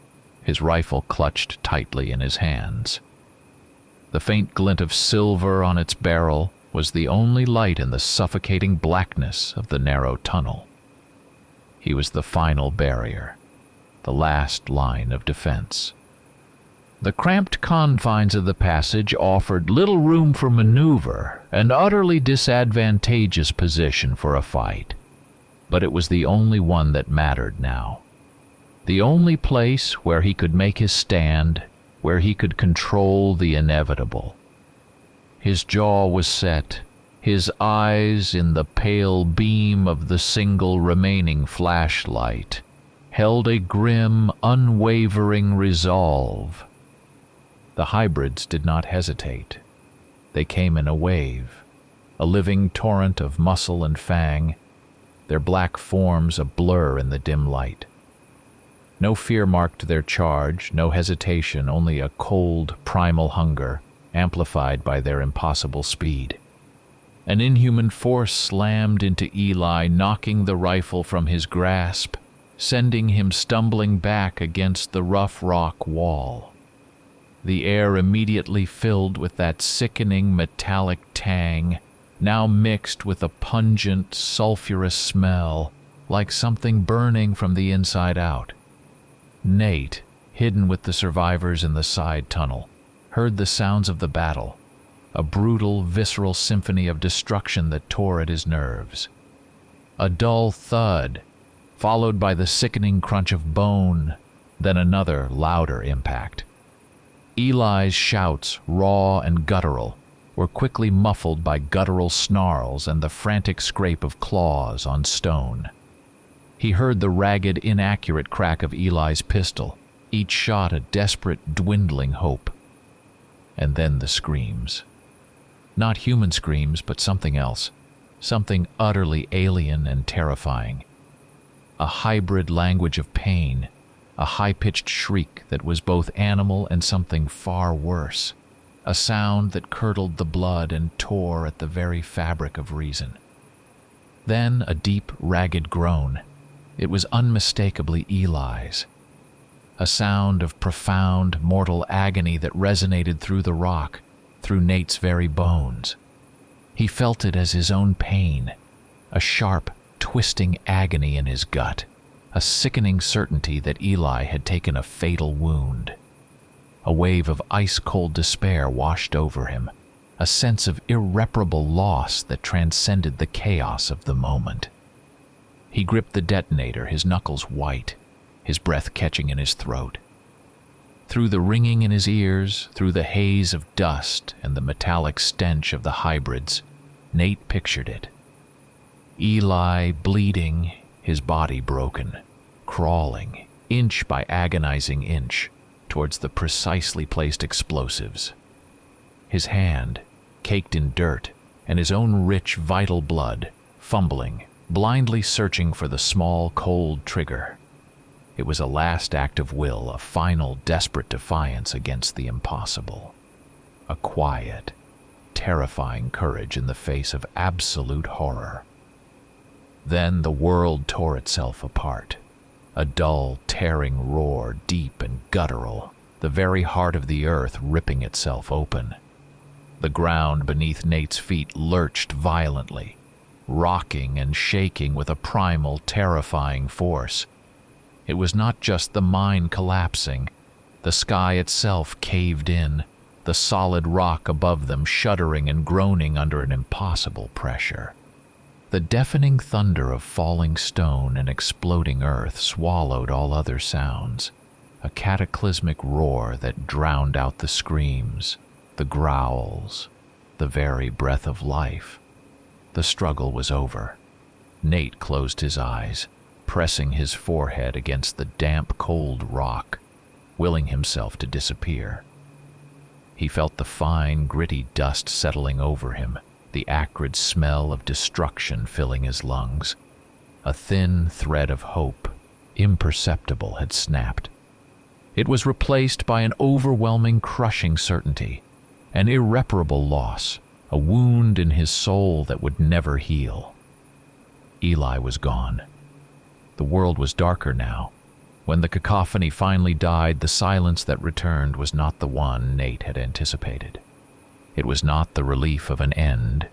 his rifle clutched tightly in his hands. The faint glint of silver on its barrel was the only light in the suffocating blackness of the narrow tunnel. He was the final barrier, the last line of defense. The cramped confines of the passage offered little room for maneuver, an utterly disadvantageous position for a fight. But it was the only one that mattered now. The only place where he could make his stand, where he could control the inevitable. His jaw was set, his eyes in the pale beam of the single remaining flashlight, held a grim, unwavering resolve. The hybrids did not hesitate. They came in a wave, a living torrent of muscle and fang, their black forms a blur in the dim light. No fear marked their charge, no hesitation, only a cold, primal hunger, amplified by their impossible speed. An inhuman force slammed into Eli, knocking the rifle from his grasp, sending him stumbling back against the rough rock wall. The air immediately filled with that sickening metallic tang, now mixed with a pungent, sulfurous smell, like something burning from the inside out. Nate, hidden with the survivors in the side tunnel, heard the sounds of the battle, a brutal, visceral symphony of destruction that tore at his nerves. A dull thud, followed by the sickening crunch of bone, then another, louder impact. Eli's shouts, raw and guttural, were quickly muffled by guttural snarls and the frantic scrape of claws on stone. He heard the ragged, inaccurate crack of Eli's pistol, each shot a desperate, dwindling hope. And then the screams. Not human screams, but something else. Something utterly alien and terrifying. A hybrid language of pain, a high-pitched shriek that was both animal and something far worse. A sound that curdled the blood and tore at the very fabric of reason. Then a deep, ragged groan. It was unmistakably Eli's. A sound of profound, mortal agony that resonated through the rock, through Nate's very bones. He felt it as his own pain, a sharp, twisting agony in his gut, a sickening certainty that Eli had taken a fatal wound. A wave of ice-cold despair washed over him, a sense of irreparable loss that transcended the chaos of the moment. He gripped the detonator, his knuckles white, his breath catching in his throat. Through the ringing in his ears, through the haze of dust and the metallic stench of the hybrids, Nate pictured it. Eli bleeding, his body broken, crawling, inch by agonizing inch, towards the precisely placed explosives. His hand, caked in dirt, and his own rich, vital blood, fumbling, blindly searching for the small, cold trigger. It was a last act of will, a final, desperate defiance against the impossible. A quiet, terrifying courage in the face of absolute horror. Then the world tore itself apart. A dull, tearing roar, deep and guttural, the very heart of the earth ripping itself open. The ground beneath Nate's feet lurched violently, rocking and shaking with a primal, terrifying force. It was not just the mine collapsing. The sky itself caved in, the solid rock above them shuddering and groaning under an impossible pressure. The deafening thunder of falling stone and exploding earth swallowed all other sounds, a cataclysmic roar that drowned out the screams, the growls, the very breath of life. The struggle was over. Nate closed his eyes, pressing his forehead against the damp, cold rock, willing himself to disappear. He felt the fine, gritty dust settling over him, the acrid smell of destruction filling his lungs. A thin thread of hope, imperceptible, had snapped. It was replaced by an overwhelming, crushing certainty, an irreparable loss, a wound in his soul that would never heal. Eli was gone. The world was darker now. When the cacophony finally died, the silence that returned was not the one Nate had anticipated. It was not the relief of an end,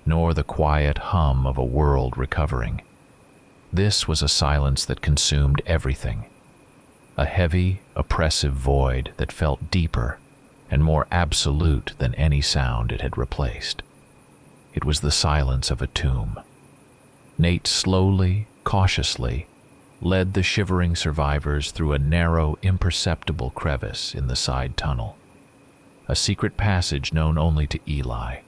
nor the quiet hum of a world recovering. This was a silence that consumed everything, a heavy, oppressive void that felt deeper and more absolute than any sound it had replaced. It was the silence of a tomb. Nate slowly, cautiously, led the shivering survivors through a narrow, imperceptible crevice in the side tunnel. A secret passage known only to Eli,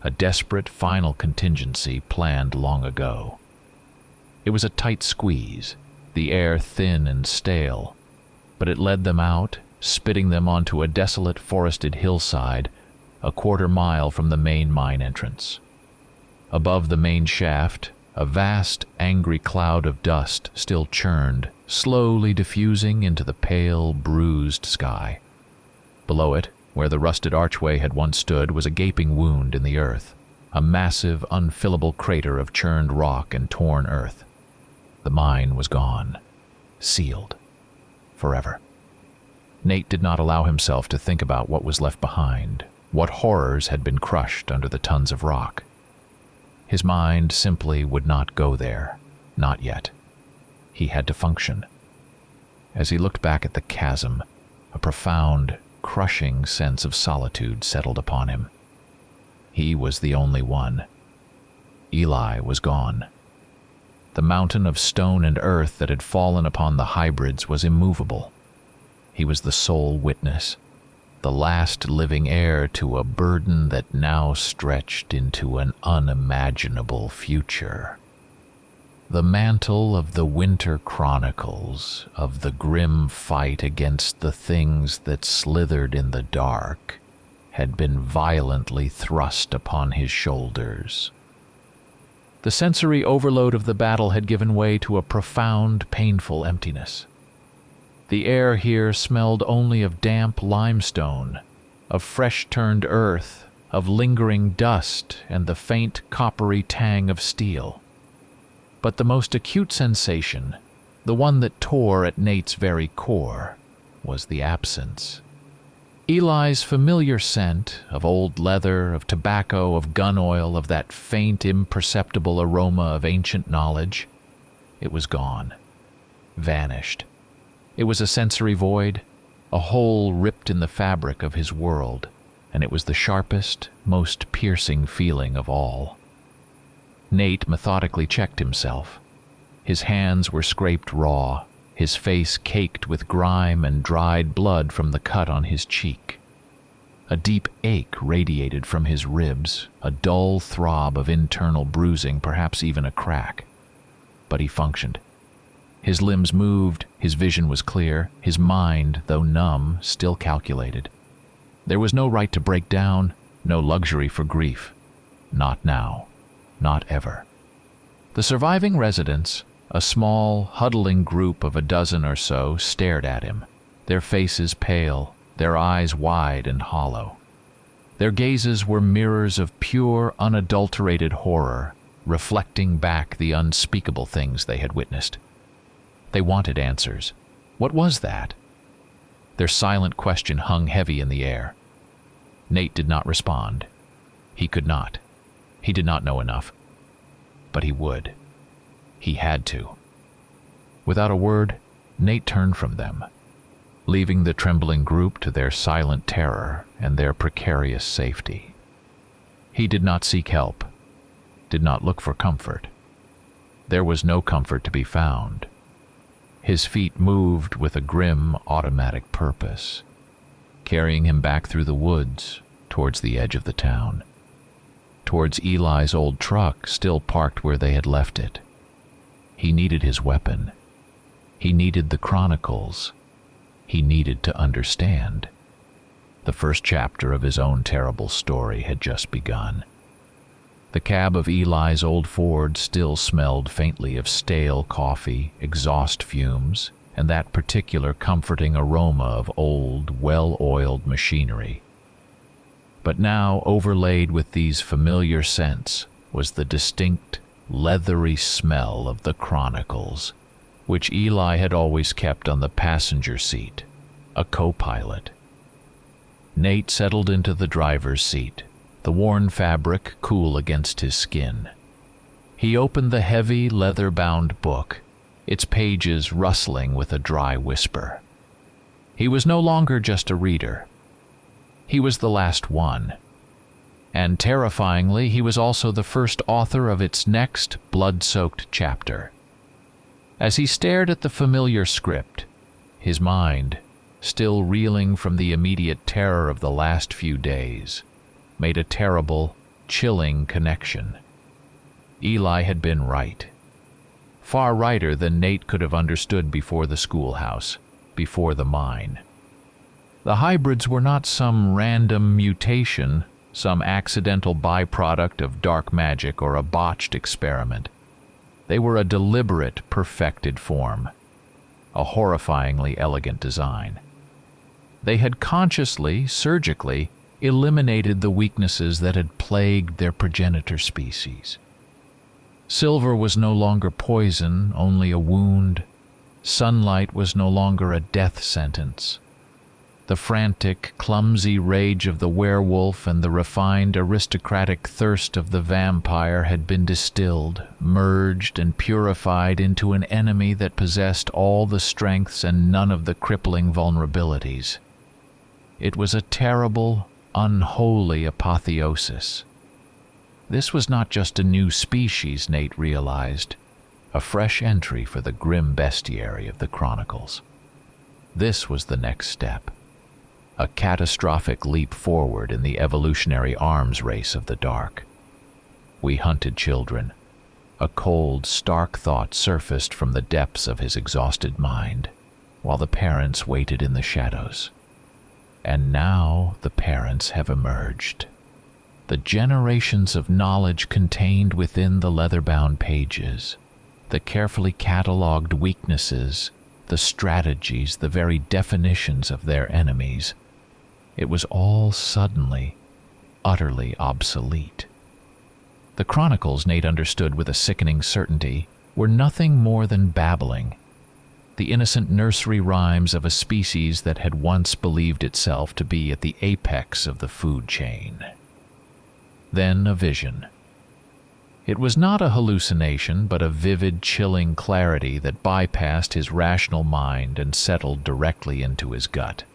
a desperate final contingency planned long ago. It was a tight squeeze, the air thin and stale, but it led them out, spitting them onto a desolate forested hillside, a quarter-mile from the main mine entrance. Above the main shaft, a vast, angry cloud of dust still churned, slowly diffusing into the pale, bruised sky. Below it, where the rusted archway had once stood, was a gaping wound in the earth, a massive, unfillable crater of churned rock and torn earth. The mine was gone, sealed, forever. Nate did not allow himself to think about what was left behind, what horrors had been crushed under the tons of rock. His mind simply would not go there, not yet. He had to function. As he looked back at the chasm, a profound, crushing sense of solitude settled upon him. He was the only one. Eli was gone. The mountain of stone and earth that had fallen upon the hybrids was immovable. He was the sole witness, the last living heir to a burden that now stretched into an unimaginable future. The mantle of the winter chronicles, of the grim fight against the things that slithered in the dark, had been violently thrust upon his shoulders. The sensory overload of the battle had given way to a profound, painful emptiness. The air here smelled only of damp limestone, of fresh-turned earth, of lingering dust, and the faint, coppery tang of steel. But the most acute sensation, the one that tore at Nate's very core, was the absence. Eli's familiar scent of old leather, of tobacco, of gun oil, of that faint, imperceptible aroma of ancient knowledge, it was gone, vanished. It was a sensory void, a hole ripped in the fabric of his world, and it was the sharpest, most piercing feeling of all. Nate methodically checked himself. His hands were scraped raw, his face caked with grime and dried blood from the cut on his cheek. A deep ache radiated from his ribs, a dull throb of internal bruising, perhaps even a crack. But he functioned. His limbs moved, his vision was clear, his mind, though numb, still calculated. There was no right to break down, no luxury for grief. Not now. Not ever. The surviving residents, a small, huddling group of a dozen or so, stared at him, their faces pale, their eyes wide and hollow. Their gazes were mirrors of pure, unadulterated horror, reflecting back the unspeakable things they had witnessed. They wanted answers. What was that? Their silent question hung heavy in the air. Nate did not respond. He could not. He did not know enough. But he would. He had to. Without a word, Nate turned from them, leaving the trembling group to their silent terror and their precarious safety. He did not seek help, did not look for comfort. There was no comfort to be found. His feet moved with a grim, automatic purpose, carrying him back through the woods towards the edge of the town, towards Eli's old truck still parked where they had left it. He needed his weapon. He needed the chronicles. He needed to understand. The first chapter of his own terrible story had just begun. The cab of Eli's old Ford still smelled faintly of stale coffee, exhaust fumes, and that particular comforting aroma of old, well-oiled machinery. But now, overlaid with these familiar scents, was the distinct, leathery smell of the chronicles, which Eli had always kept on the passenger seat, a co-pilot. Nate settled into the driver's seat, the worn fabric cool against his skin. He opened the heavy, leather-bound book, its pages rustling with a dry whisper. He was no longer just a reader. He was the last one. And terrifyingly, he was also the first author of its next blood-soaked chapter. As he stared at the familiar script, his mind, still reeling from the immediate terror of the last few days, made a terrible, chilling connection. Eli had been right. Far righter than Nate could have understood before the schoolhouse, before the mine. The hybrids were not some random mutation, some accidental byproduct of dark magic or a botched experiment. They were a deliberate, perfected form, a horrifyingly elegant design. They had consciously, surgically, eliminated the weaknesses that had plagued their progenitor species. Silver was no longer poison, only a wound. Sunlight was no longer a death sentence. The frantic, clumsy rage of the werewolf and the refined, aristocratic thirst of the vampire had been distilled, merged, and purified into an enemy that possessed all the strengths and none of the crippling vulnerabilities. It was a terrible, unholy apotheosis. This was not just a new species, Nate realized. a fresh entry for the grim bestiary of the Chronicles. This was the next step, a catastrophic leap forward in the evolutionary arms race of the dark. We hunted children. A cold, stark thought surfaced from the depths of his exhausted mind, while the parents waited in the shadows. And now the parents have emerged. The generations of knowledge contained within the leather-bound pages, the carefully catalogued weaknesses, the strategies, the very definitions of their enemies. It was all suddenly, utterly obsolete. The Chronicles, Nate understood with a sickening certainty, were nothing more than babbling, the innocent nursery rhymes of a species that had once believed itself to be at the apex of the food chain. Then a vision. It was not a hallucination, but a vivid, chilling clarity that bypassed his rational mind and settled directly into his gut.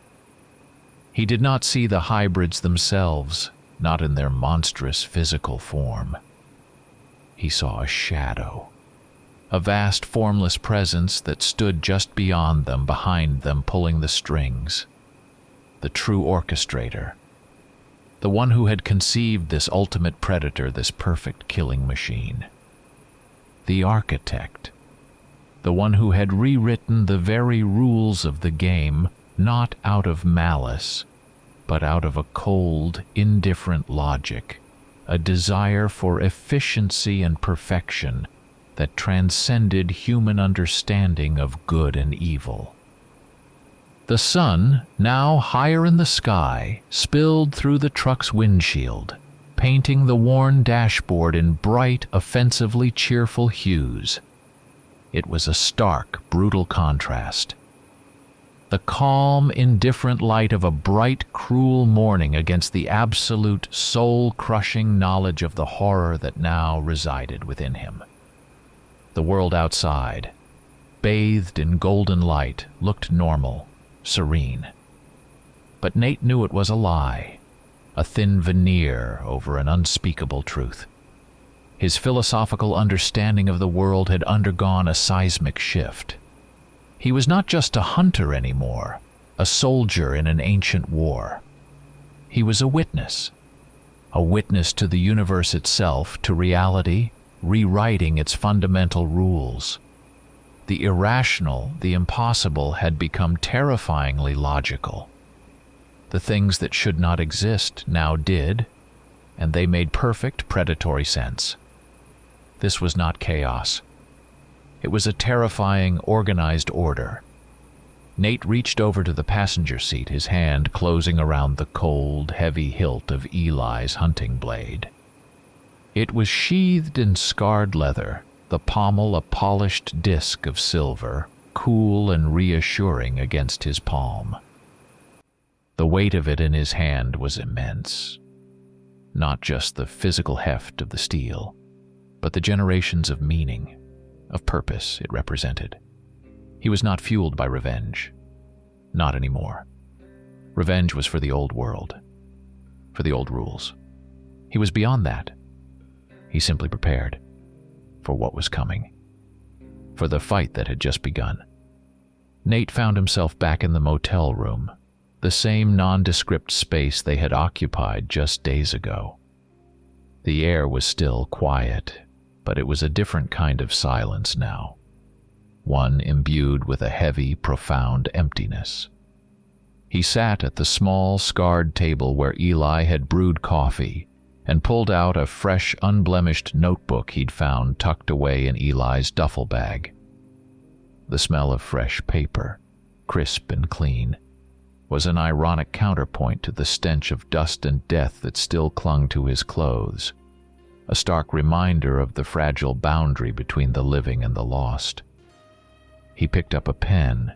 He did not see the hybrids themselves, not in their monstrous physical form. He saw a shadow, a vast formless presence that stood just beyond them, behind them, pulling the strings. The true orchestrator, the one who had conceived this ultimate predator, this perfect killing machine. The architect, the one who had rewritten the very rules of the game, not out of malice, but out of a cold, indifferent logic, a desire for efficiency and perfection that transcended human understanding of good and evil. The sun, now higher in the sky, spilled through the truck's windshield, painting the worn dashboard in bright, offensively cheerful hues. It was a stark, brutal contrast. The calm, indifferent light of a bright, cruel morning against the absolute, soul-crushing knowledge of the horror that now resided within him. The world outside, bathed in golden light, looked normal, serene. But Nate knew it was a lie, a thin veneer over an unspeakable truth. His philosophical understanding of the world had undergone a seismic shift. He was not just a hunter anymore, a soldier in an ancient war. He was a witness to the universe itself, to reality, rewriting its fundamental rules. The irrational, the impossible, had become terrifyingly logical. The things that should not exist now did, and they made perfect predatory sense. This was not chaos. It was a terrifying, organized order. Nate reached over to the passenger seat, his hand closing around the cold, heavy hilt of Eli's hunting blade. It was sheathed in scarred leather, the pommel a polished disc of silver, cool and reassuring against his palm. The weight of it in his hand was immense. Not just the physical heft of the steel, but the generations of meaning, of purpose it represented. He was not fueled by revenge. Not anymore. Revenge was for the old world, for the old rules. He was beyond that. He simply prepared for what was coming, for the fight that had just begun. Nate found himself back in the motel room, the same nondescript space they had occupied just days ago. The air was still quiet, but it was a different kind of silence now, one imbued with a heavy, profound emptiness. He sat at the small, scarred table where Eli had brewed coffee and pulled out a fresh, unblemished notebook he'd found tucked away in Eli's duffel bag. The smell of fresh paper, crisp and clean, was an ironic counterpoint to the stench of dust and death that still clung to his clothes, a stark reminder of the fragile boundary between the living and the lost. He picked up a pen,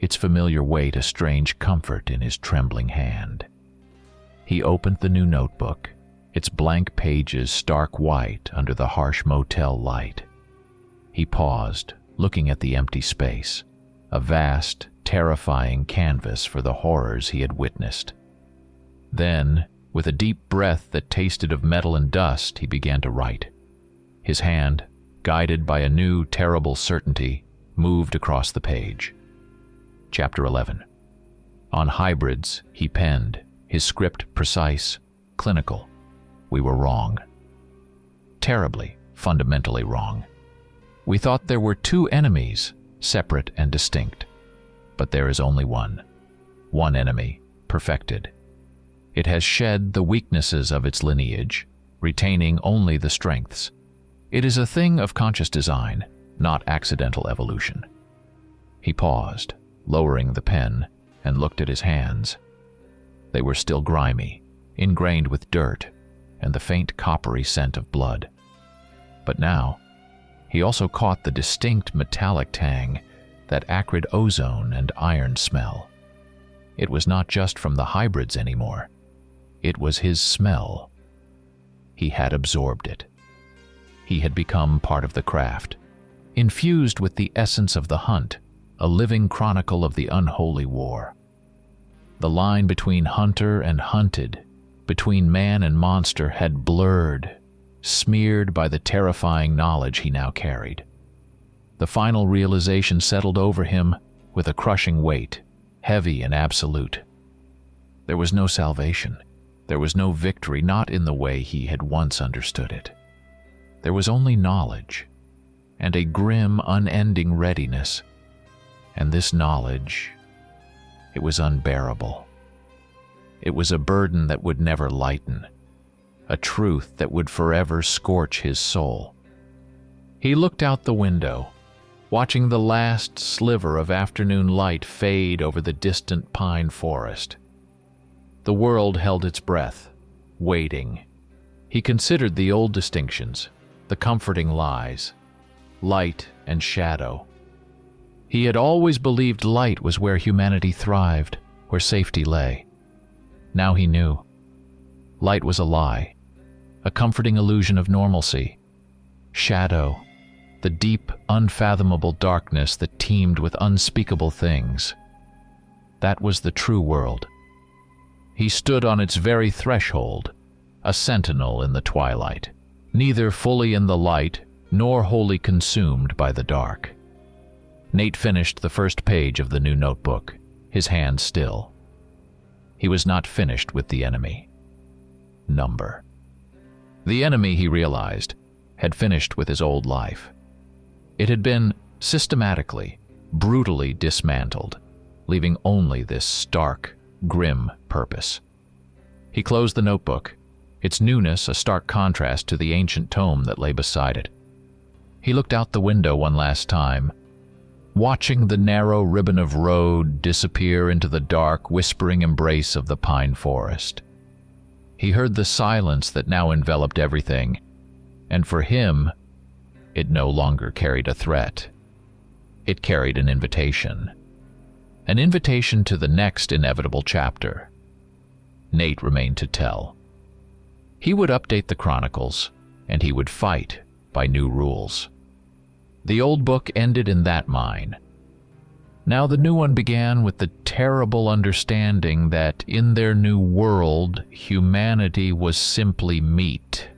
its familiar weight a strange comfort in his trembling hand. He opened the new notebook, its blank pages stark white under the harsh motel light. He paused, looking at the empty space, a vast, terrifying canvas for the horrors he had witnessed. Then, with a deep breath that tasted of metal and dust, he began to write. His hand, guided by a new, terrible certainty, moved across the page. Chapter 11. On hybrids, he penned, his script precise, clinical. We were wrong. Terribly, fundamentally wrong. We thought there were two enemies, separate and distinct. But there is only one. One enemy, perfected. It has shed the weaknesses of its lineage, retaining only the strengths. It is a thing of conscious design, not accidental evolution. He paused, lowering the pen, and looked at his hands. They were still grimy, ingrained with dirt, and the faint coppery scent of blood. But now, he also caught the distinct metallic tang, that acrid ozone and iron smell. It was not just from the hybrids anymore. It was his smell. He had absorbed it. He had become part of the craft, infused with the essence of the hunt, a living chronicle of the unholy war. The line between hunter and hunted, between man and monster, had blurred, smeared by the terrifying knowledge he now carried. The final realization settled over him with a crushing weight, heavy and absolute. There was no salvation. There was no victory, not in the way he had once understood it. There was only knowledge, and a grim, unending readiness. And this knowledge, it was unbearable. It was a burden that would never lighten, a truth that would forever scorch his soul. He looked out the window, watching the last sliver of afternoon light fade over the distant pine forest. The world held its breath, waiting. He considered the old distinctions, the comforting lies, light and shadow. He had always believed light was where humanity thrived, where safety lay. Now he knew. Light was a lie, a comforting illusion of normalcy. Shadow, the deep, unfathomable darkness that teemed with unspeakable things. That was the true world. He stood on its very threshold, a sentinel in the twilight, neither fully in the light nor wholly consumed by the dark. Nate finished the first page of the new notebook, his hand still. He was not finished with the enemy. Number. The enemy, he realized, had finished with his old life. It had been systematically, brutally dismantled, leaving only this stark, grim purpose. He closed the notebook, its newness a stark contrast to the ancient tome that lay beside it. He looked out the window one last time, watching the narrow ribbon of road disappear into the dark, whispering embrace of the pine forest. He heard the silence that now enveloped everything, and for him, it no longer carried a threat. It carried an invitation to the next inevitable chapter. Nate remained to tell. He would update the chronicles, and he would fight by new rules. The old book ended in that mine. Now the new one began with the terrible understanding that in their new world, humanity was simply meat.